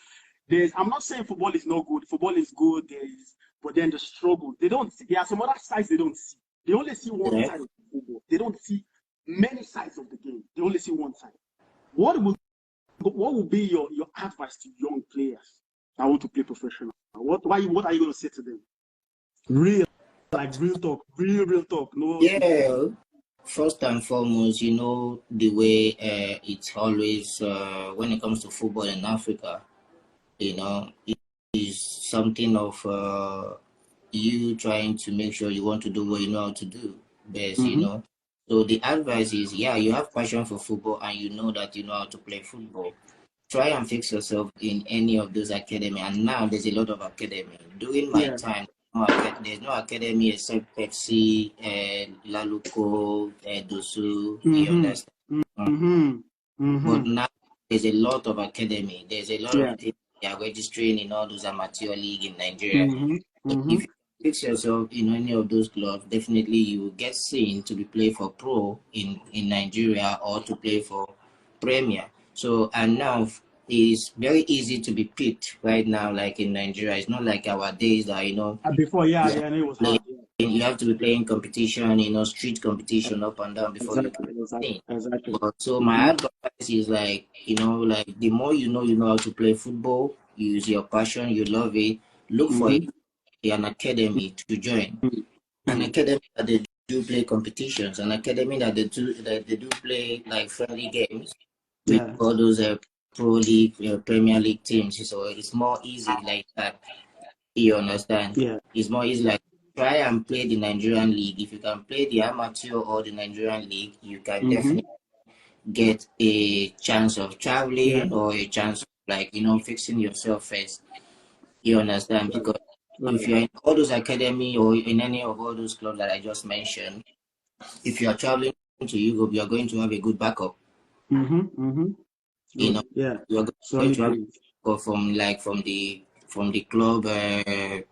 Speaker 1: I'm not saying football is no good. Football is good, but then the struggle, there are some other sides they don't see. They only see one side of football. They don't see many sides of the game. They only see one side. What would be your advice to young players that want to play professional? What are you going to say to them? Real talk, real talk. No.
Speaker 2: Yeah. First and foremost, the way it's always when it comes to football in Africa, it is something of you trying to make sure you want to do what you know how to do best, So the advice is, you have passion for football and you know that you know how to play football. Try and fix yourself in any of those academy. And now there's a lot of academy. During my time, there's no academy except FC, Laluko, Dosu. You understand? But now there's a lot of academy. There's a lot of things they are registering in all those amateur league in Nigeria. If you fix yourself in any of those clubs, definitely you will get seen to be play for pro in Nigeria or to play for Premier. So, and now it's very easy to be picked right now, like in Nigeria. It's not like our days that,
Speaker 1: before, it was hard.
Speaker 2: You have to be playing competition, street competition up and down before you can
Speaker 1: play. Exactly.
Speaker 2: But so my advice is like, like the more you know how to play football, use your passion, you love it, look for an academy to join. An academy that they do play competitions, an academy that they do play like friendly games with all those pro league, Premier League teams. So it's more easy like that. You understand?
Speaker 1: Yeah.
Speaker 2: It's more easy like try and play the Nigerian league. If you can play the amateur or the Nigerian league, you can definitely get a chance of traveling or a chance of like fixing yourself first. You understand? Because if you're in all those academy or in any of all those clubs that I just mentioned, if you are traveling to Europe, you are going to have a good backup. You are going to have from the club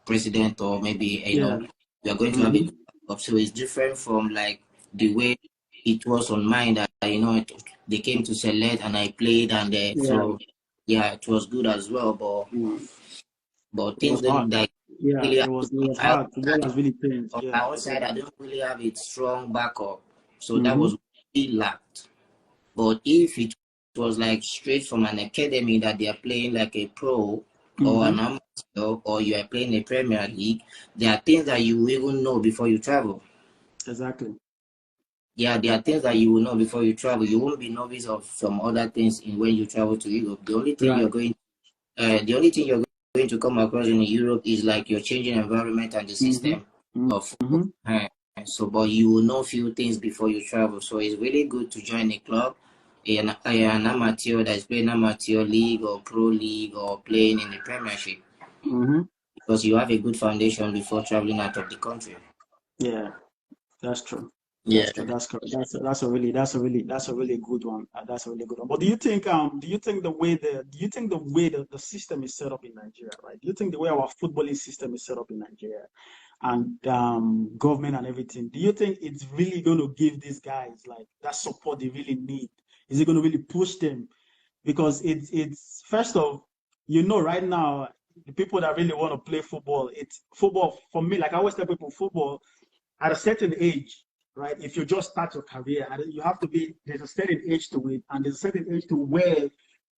Speaker 2: president, or maybe you are going to have a good backup. So it's different from like the way it was on mine that they came to select and I played, and so it was good as well, but things didn't like really
Speaker 1: it was hard. Really changed.
Speaker 2: On my own side, I don't really have a strong backup, so that was really lacked. But if it was like straight from an academy that they are playing like a pro or an amateur, or you are playing a Premier League. There are things that you even know before you travel.
Speaker 1: Exactly.
Speaker 2: Yeah, there are things that you will know before you travel. You won't be novice of some other things in when you travel to Europe. The only thing you're going to come across in Europe is like your changing environment and the system of football. So, but you will know few things before you travel. So it's really good to join a club, an amateur that is playing amateur league or pro league or playing in the Premiership, because you have a good foundation before traveling out of the country.
Speaker 1: Yeah, that's true.
Speaker 2: Yeah,
Speaker 1: That's correct. That's a really good one. That's a really good one. But do you think the way the system is set up in Nigeria, right? Do you think the way our footballing system is set up in Nigeria and government and everything, do you think it's really going to give these guys like that support they really need? Is it going to really push them? Because it's first of, right now, the people that really want to play football, it's football for me. Like I always tell people, football at a certain age, right? If you just start your career, you have to there's a certain age to it, and there's a certain age to where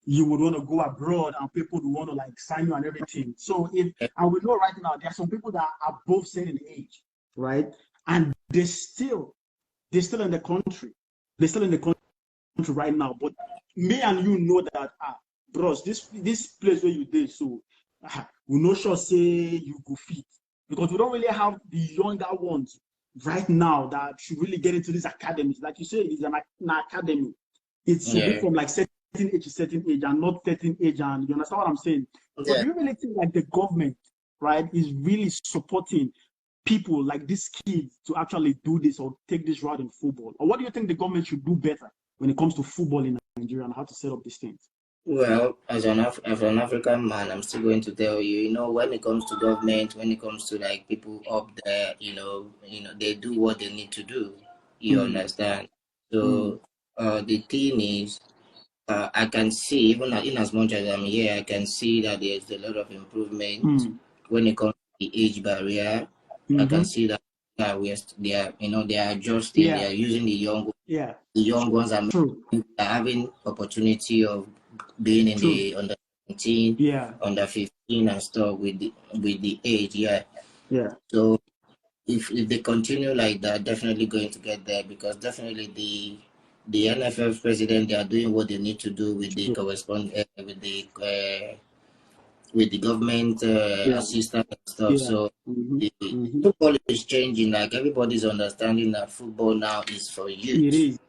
Speaker 1: you would want to go abroad and people would want to like sign you and everything. So and we know right now there are some people that are above certain age, right? And they're still in the country. They're still in the country right now. But me and you know that bros, this place where you did, so we no sure say you go fit, because we don't really have the younger ones right now that should really get into these academies. Like you say, it's an academy. It should be from like certain age to certain age and not certain age. And you understand what I'm saying? But do you really think like the government, right, is really supporting people like these kids to actually do this or take this route in football? Or what do you think the government should do better when it comes to football in Nigeria and how to set up these things?
Speaker 2: Well, as an African man, I'm still going to tell you, when it comes to government, when it comes to like people up there, they do what they need to do. You understand? So the thing is, I can see, even in as much as I'm here, I can see that there's a lot of improvement when it comes to the age barrier. I can see that they are adjusting, they are using the young ones are having opportunity of being in the under 19, under 15 and stuff with the age. So if they continue like that, definitely going to get there, because definitely the NFF president, they are doing what they need to do with the with the government assistance and stuff. So the football is changing. Like everybody's understanding that football now is for youth.
Speaker 1: It is.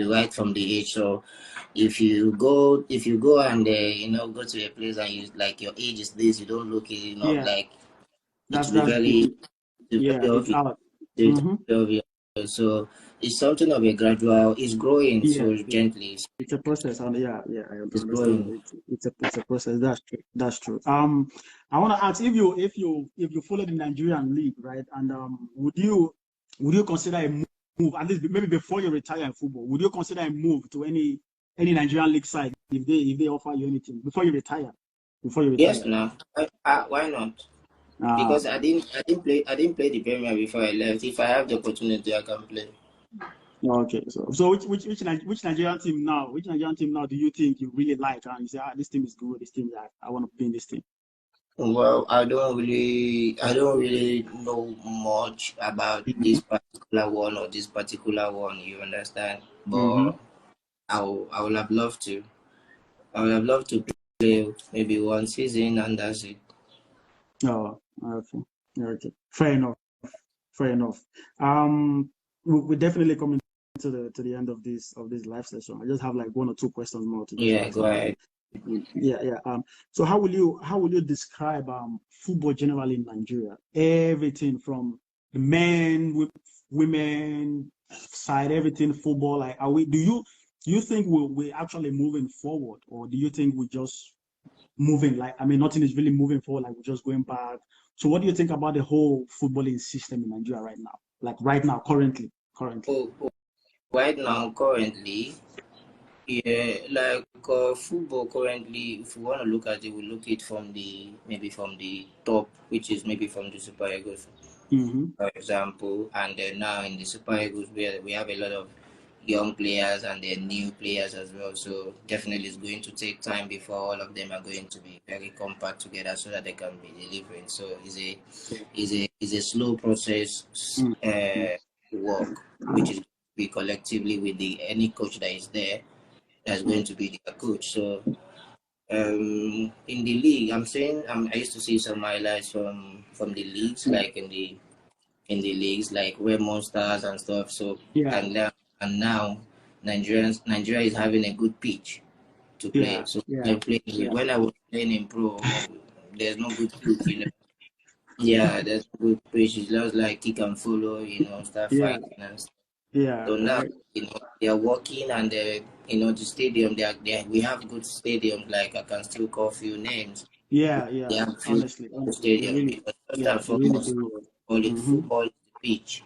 Speaker 2: Right from the age. So if you go and go to a place and you like your age is this, you don't look like
Speaker 1: That's
Speaker 2: very
Speaker 1: it's out.
Speaker 2: obvious. So it's something of a gradual. It's growing so gently.
Speaker 1: It's a process, and I
Speaker 2: It's
Speaker 1: understand.
Speaker 2: growing.
Speaker 1: It's a process. That's true. I want to ask, if you follow the Nigerian league, right? And would you consider a move, at least maybe before you retire in football? Would you consider a move to any Nigerian league side if they offer you anything before you retire?
Speaker 2: Yes, no. Why not? Because I didn't play the Premier before I left. If I have the opportunity, I can play.
Speaker 1: Okay, so which Nigerian team now? Which Nigerian team now do you think you really like, and you say, this team is good, this team, I want to be in this team?
Speaker 2: Well, I don't really know much about this particular one or this particular one. You understand? But I would have loved to. I would have loved to play maybe one season, and that's it.
Speaker 1: Oh, okay. Fair enough. We're definitely coming to the end of this live session. I just have like one or two questions more to just
Speaker 2: go ahead.
Speaker 1: So how will you describe football generally in Nigeria? Everything from the men, women side, everything football. Like, do you think we're actually moving forward, or do you think we're just moving? Like, nothing is really moving forward. Like, we're just going back. So what do you think about the whole footballing system in Nigeria right now? Like right now, currently.
Speaker 2: Right now, currently. Yeah, like football currently, if we want to look at it, we look at it from the top, which is maybe from the Super Eagles, for example. And then now in the Super Eagles, we have a lot of young players and then new players as well. So definitely it's going to take time before all of them are going to be very compact together so that they can be delivering. So it's a slow process
Speaker 1: Mm.
Speaker 2: work, which is going to be collectively with any coach that is there that's going to be their coach. So in the league, I'm saying I used to see some highlights from the leagues, like in the leagues like Red Monsters and stuff. So
Speaker 1: Yeah,
Speaker 2: and now Nigeria is having a good pitch to play.
Speaker 1: yeah,
Speaker 2: So
Speaker 1: yeah, yeah,
Speaker 2: when I was playing in pro, there's no good pitch, Yeah, there's no good pitch. It's just like kick and follow, start
Speaker 1: yeah,
Speaker 2: fighting and stuff.
Speaker 1: yeah,
Speaker 2: So now,
Speaker 1: right.
Speaker 2: they are working and the stadium. We have good stadiums. Like I can still call a few names.
Speaker 1: Yeah,
Speaker 2: They
Speaker 1: yeah.
Speaker 2: have few
Speaker 1: Honestly, they
Speaker 2: stadium
Speaker 1: really,
Speaker 2: because first
Speaker 1: yeah,
Speaker 2: and
Speaker 1: they really
Speaker 2: foremost,
Speaker 1: do. Mm-hmm.
Speaker 2: football is the pitch.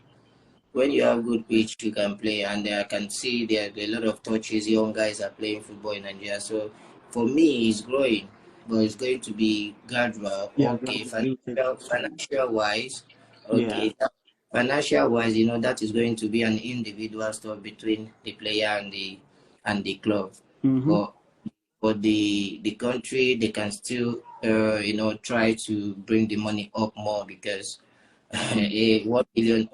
Speaker 2: When you have good pitch, you can play, and I can see there are a lot of touches. Young guys are playing football in Nigeria. So for me, it's growing, but it's going to be gradual.
Speaker 1: Yeah,
Speaker 2: Okay,
Speaker 1: it'll take time.
Speaker 2: financial wise,
Speaker 1: Yeah.
Speaker 2: okay, financial wise, that is going to be an individual stuff between the player and the club.
Speaker 1: Mm-hmm.
Speaker 2: But the country, they can still try to bring the money up more because 1 million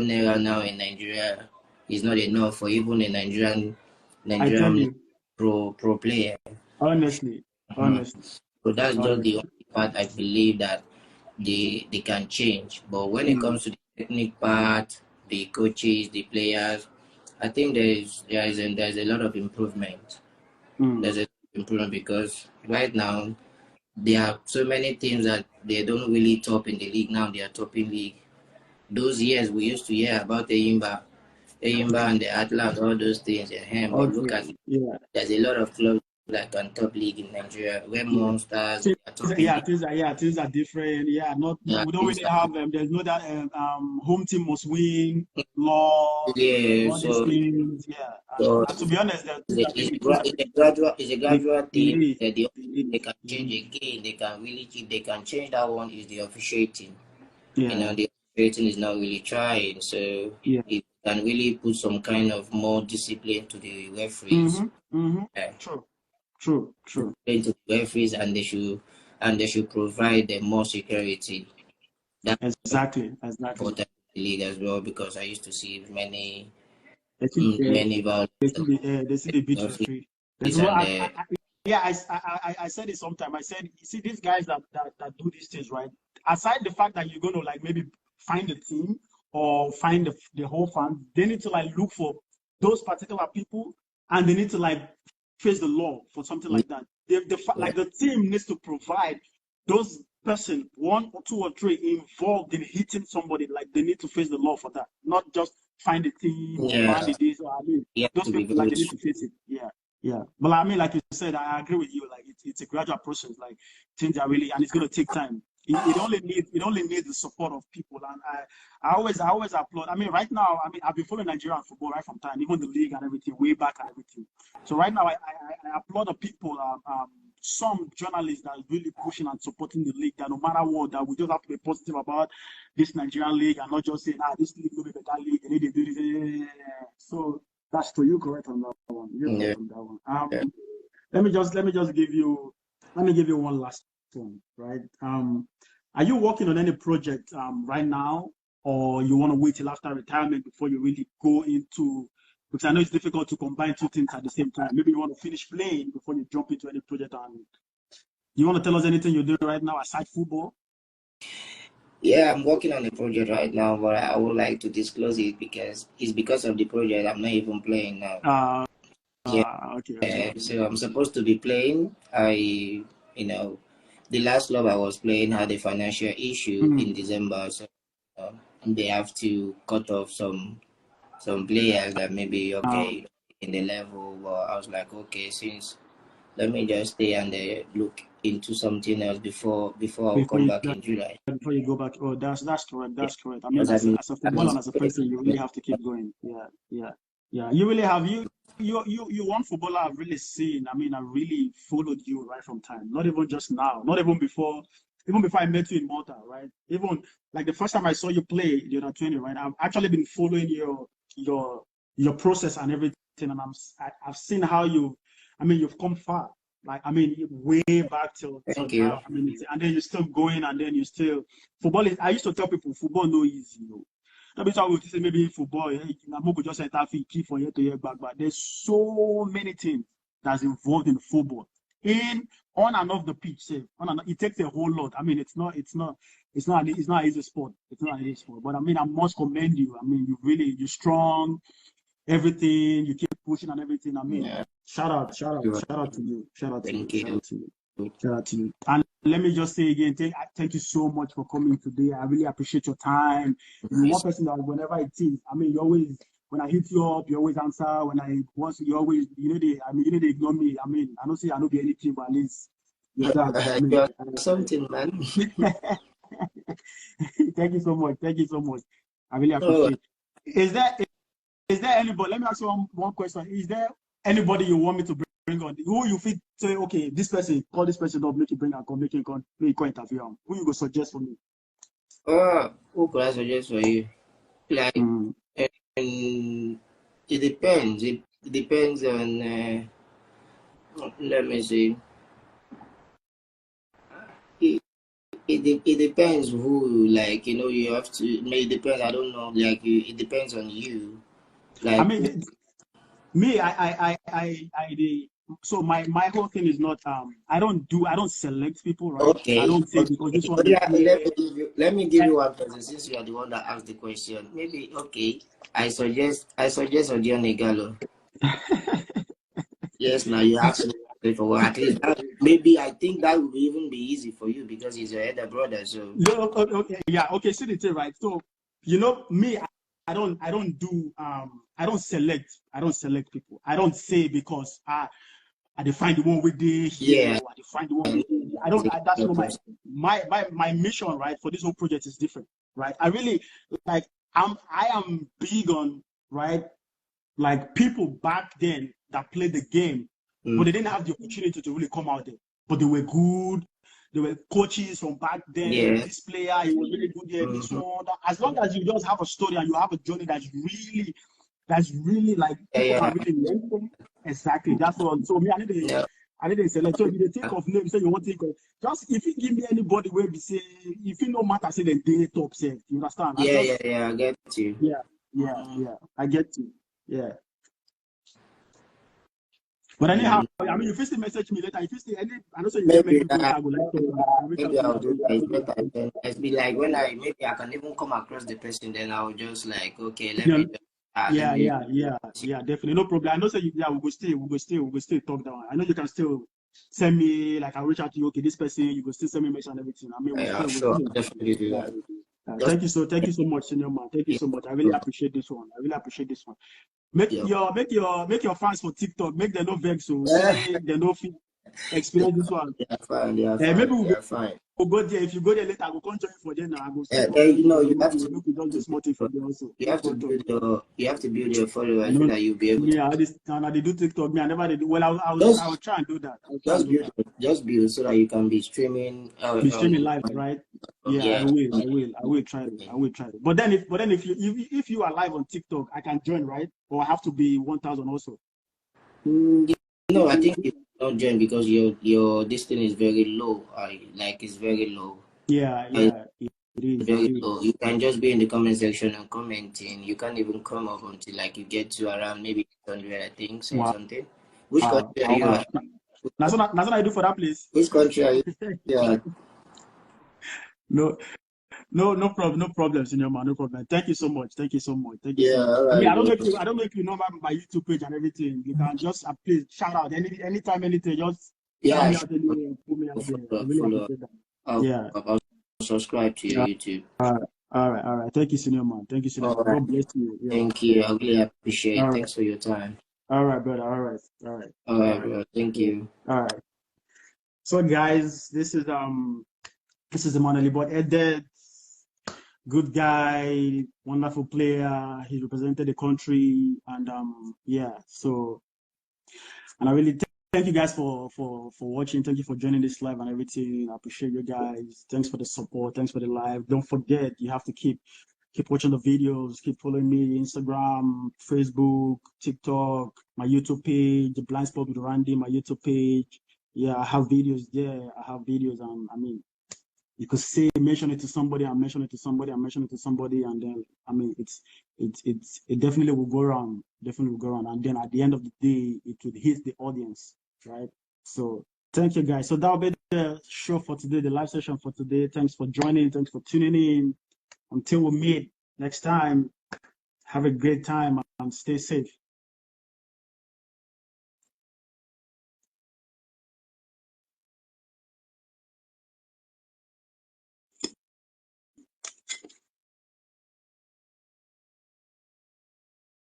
Speaker 2: naira now in Nigeria is not enough for even a
Speaker 1: I tell
Speaker 2: Nigerian
Speaker 1: you,
Speaker 2: pro player.
Speaker 1: honestly,
Speaker 2: Mhm.
Speaker 1: honestly,
Speaker 2: So that's just the
Speaker 1: honestly.
Speaker 2: only part I believe that they can change. But when it
Speaker 1: Mm.
Speaker 2: comes to the technique part, the coaches, the players, I think there's a lot of improvement.
Speaker 1: Mm.
Speaker 2: There's a improvement because right now there are so many teams that they don't really top in the league now. They are topping league. Those years we used to hear about Eyimba and the Atlas, all those things. Yeah, but look
Speaker 1: Okay.
Speaker 2: at it.
Speaker 1: Yeah.
Speaker 2: There's a lot of clubs like on top league in Nigeria. Where
Speaker 1: Yeah.
Speaker 2: Monsters, they are topping
Speaker 1: Yeah,
Speaker 2: league.
Speaker 1: things are different. Yeah, not
Speaker 2: Yeah,
Speaker 1: we don't
Speaker 2: things
Speaker 1: really
Speaker 2: are
Speaker 1: have there's no that home team must win law,
Speaker 2: yeah.
Speaker 1: all these
Speaker 2: So
Speaker 1: things. Yeah,
Speaker 2: so
Speaker 1: and to be honest,
Speaker 2: it's a gradual
Speaker 1: it
Speaker 2: thing.
Speaker 1: is.
Speaker 2: That the only
Speaker 1: It
Speaker 2: thing they
Speaker 1: is.
Speaker 2: can change
Speaker 1: Mhm.
Speaker 2: again, they can change that one is the officiating.
Speaker 1: Yeah.
Speaker 2: The officiating is not really trying, so
Speaker 1: Yeah.
Speaker 2: it can really put some kind of more discipline to the referees.
Speaker 1: Mm-hmm. Mm-hmm.
Speaker 2: Uh,
Speaker 1: True. True. True.
Speaker 2: Discipline to the referees, and they should provide them more security. That's
Speaker 1: Exactly. Exactly.
Speaker 2: important in the league as well because I used to see
Speaker 1: They see,
Speaker 2: many violent
Speaker 1: they see the beat
Speaker 2: referees
Speaker 1: referee. There's no,
Speaker 2: and
Speaker 1: yeah, I said it sometime. I said, you see, these guys that do these things, right? Aside the fact that you're going to like maybe find the team or find the whole fan, they need to like look for those particular people and they need to like face the law for something like that.
Speaker 2: yeah,
Speaker 1: Like the team needs to provide those person, one or two or three involved in hitting somebody, like they need to face the law for that, not just find a team or find
Speaker 2: yeah,
Speaker 1: a this. Or I mean,
Speaker 2: you have
Speaker 1: those
Speaker 2: to be
Speaker 1: people like
Speaker 2: very
Speaker 1: they need to face it. Yeah, yeah. But I mean, like you said, I agree with you. Like it's a gradual process. Like things are really, and it's going to take time. It only needs the support of people, and I always applaud. I mean, right now, I mean, I've been following Nigerian football right from time, even the league and everything, way back and everything. So right now, I applaud the people. Some journalists that are really pushing and supporting the league. That no matter what, that we just have to be positive about this Nigerian league and not just saying, this league will be better league. They need to do this. So that's true. You're correct on that one. You're
Speaker 2: yeah,
Speaker 1: correct on that one.
Speaker 2: yeah.
Speaker 1: Let me just give you one last one, right? Are you working on any project right now, or you want to wait till after retirement before you really go into? Because I know it's difficult to combine two things at the same time. Maybe you want to finish playing before you jump into any project. And you want to tell us anything you're doing right now aside football?
Speaker 2: Yeah, I'm working on a project right now, but I would like to disclose it because it's because of the project I'm not even playing now.
Speaker 1: Uh,
Speaker 2: Yeah,
Speaker 1: okay, okay.
Speaker 2: so I'm supposed to be playing. The last club I was playing had a financial issue in
Speaker 1: Mm.
Speaker 2: December, so they have to cut off some players that maybe
Speaker 1: Um,
Speaker 2: okay in the level. But I was like, okay, since let me just stay and look into something else before I'll
Speaker 1: before
Speaker 2: come
Speaker 1: you
Speaker 2: back in July.
Speaker 1: before you go back. Oh, that's correct.
Speaker 2: Yeah,
Speaker 1: That's correct. I mean,
Speaker 2: because
Speaker 1: as a footballer and as a
Speaker 2: yeah,
Speaker 1: person, you really have to keep going. Yeah, yeah, yeah. You really have you one footballer I've really seen. I mean, I really followed you right from time. Not even just now. Not even before. Even before I met you in Malta, right? Even like the first time I saw you play the under 20, right? I've actually been following your your process and everything, and I've seen how you've come far. Like, way back till
Speaker 2: Thank
Speaker 1: now.
Speaker 2: you.
Speaker 1: And then you're still going, and then you still football is. I used to tell people football no easy, you know. Every time we say maybe football, I'm just enter key for year to year back, but there's so many things that's involved in football. On and off the pitch, say, it takes a whole lot. It's not an easy sport. It's not an easy sport. But I must commend you. You're strong, everything, you keep pushing and everything.
Speaker 2: Yeah.
Speaker 1: Shout out to you.
Speaker 2: Thank you.
Speaker 1: Shout out to you. And let me just say again, thank you so much for coming today. I really appreciate your time. You're one person that whenever it is, you always, when I hit you up, you always answer. You always, they ignore me. I don't say I don't get anything, but at least
Speaker 2: you're something, man.
Speaker 1: Thank you so much. I really appreciate it. Is there anybody, let me ask you one question. Is there anybody you want me to bring on? Who you feel say, okay, this person, call this person up, make it bring and come, make it interview him. Who you go suggest for me?
Speaker 2: Who could I suggest for you? Like, it depends. It depends on, let me see. It depends who, like, you have to, it depends, I don't know, like, it depends on you. Like,
Speaker 1: so my whole thing is not I don't select people, right?
Speaker 2: Okay.
Speaker 1: I don't say because this one.
Speaker 2: Let me give you one person since you are the one that asked the question. Maybe I suggest Odion Igalo. Yes, now you asked me for at least maybe I think that would even be easy for you because he's your elder brother. So
Speaker 1: okay. See the thing, right? So me. I don't select people. I don't say because I define the one with the
Speaker 2: yeah.
Speaker 1: I define the one with the, that's not my mission, right? For this whole project is different, right? I really I am big on, right, like people back then that played the game, but they didn't have the opportunity to really come out there. But they were good. There were coaches from back then.
Speaker 2: Yeah.
Speaker 1: This player, he was really good there. This one, as long as you just have a story and you have a journey that's really like people can really learn from. Exactly. That's what. So me, I didn't select. So if you think of names, say you want to think of, just if you give me anybody where we say, if you no matter, say then they top self. You understand?
Speaker 2: Yeah. I get you.
Speaker 1: Yeah. I get you. Yeah. But anyhow, if you still message me later, if you still I don't say you maybe I will
Speaker 2: maybe I'll do that. It's be like when maybe I can even come across the person, then I'll just like, okay, let me just,
Speaker 1: yeah, definitely, no problem. I know say we'll go still talk down. I know you can still send me, like, I'll reach out to you. Okay, this person, you go still send me message and everything.
Speaker 2: We'll sure, definitely do that.
Speaker 1: Thank you so much, senior man. Thank you so much. I really appreciate this one. Make your fans for TikTok, make them no vex, so they no feel experience this one.
Speaker 2: They are fine.
Speaker 1: Maybe we'll go there. If you go there later, I will come join you for them now. I go
Speaker 2: you have to
Speaker 1: do this small thing for them also.
Speaker 2: You have to build your followers so that you'll be able to.
Speaker 1: Yeah, they do TikTok. Me, I never did. Well, I'll try and do that.
Speaker 2: Just build so that you can be streaming.
Speaker 1: Streaming live, right? Yeah, I will try it. But then if you are live on TikTok, I can join, right? Or I have to be 1,000 also.
Speaker 2: No, I think you don't join because your this thing is very low. It's very low.
Speaker 1: Yeah. It is
Speaker 2: very low. You can just be in the comment section and commenting. You can't even come up until like you get to around maybe 100, I think, something. Which country are you at?
Speaker 1: That's what I do for that place.
Speaker 2: Which country are you? Yeah.
Speaker 1: No problem, senior man. No problem. Thank you so much. Thank you so much.
Speaker 2: All right.
Speaker 1: I don't know if you know my YouTube page and everything. You can just please shout out anytime, anything. Just shout me out anywhere, put me out there. I really appreciate that.
Speaker 2: I'll subscribe to your YouTube.
Speaker 1: All right. Thank you, senior man. Thank you, senior man. God bless you.
Speaker 2: Yeah. Thank you. I really appreciate it. Thanks for your time.
Speaker 1: All right, brother. All right.
Speaker 2: All right, bro. Thank you.
Speaker 1: All right. So, guys, this is EMMANUEL IBOK EDET. Good guy, wonderful player. He represented the country, and So, and I really thank you guys for watching. Thank you for joining this live and everything. I appreciate you guys. Thanks for the support. Thanks for the live. Don't forget, you have to keep keep watching the videos, keep following me, Instagram, Facebook, TikTok, my YouTube page, The Blind Spot with Randy, my YouTube page. Yeah, I have videos there. I have videos, and I mean, you could say mention it to somebody, and mention it to somebody, and mention it to somebody, and then I mean, it definitely will go around, definitely will go around, and then at the end of the day, it would hit the audience, right? So thank you guys. So that'll be the show for today, the live session for today. Thanks for joining. Thanks for tuning in. Until we meet next time, have a great time and stay safe.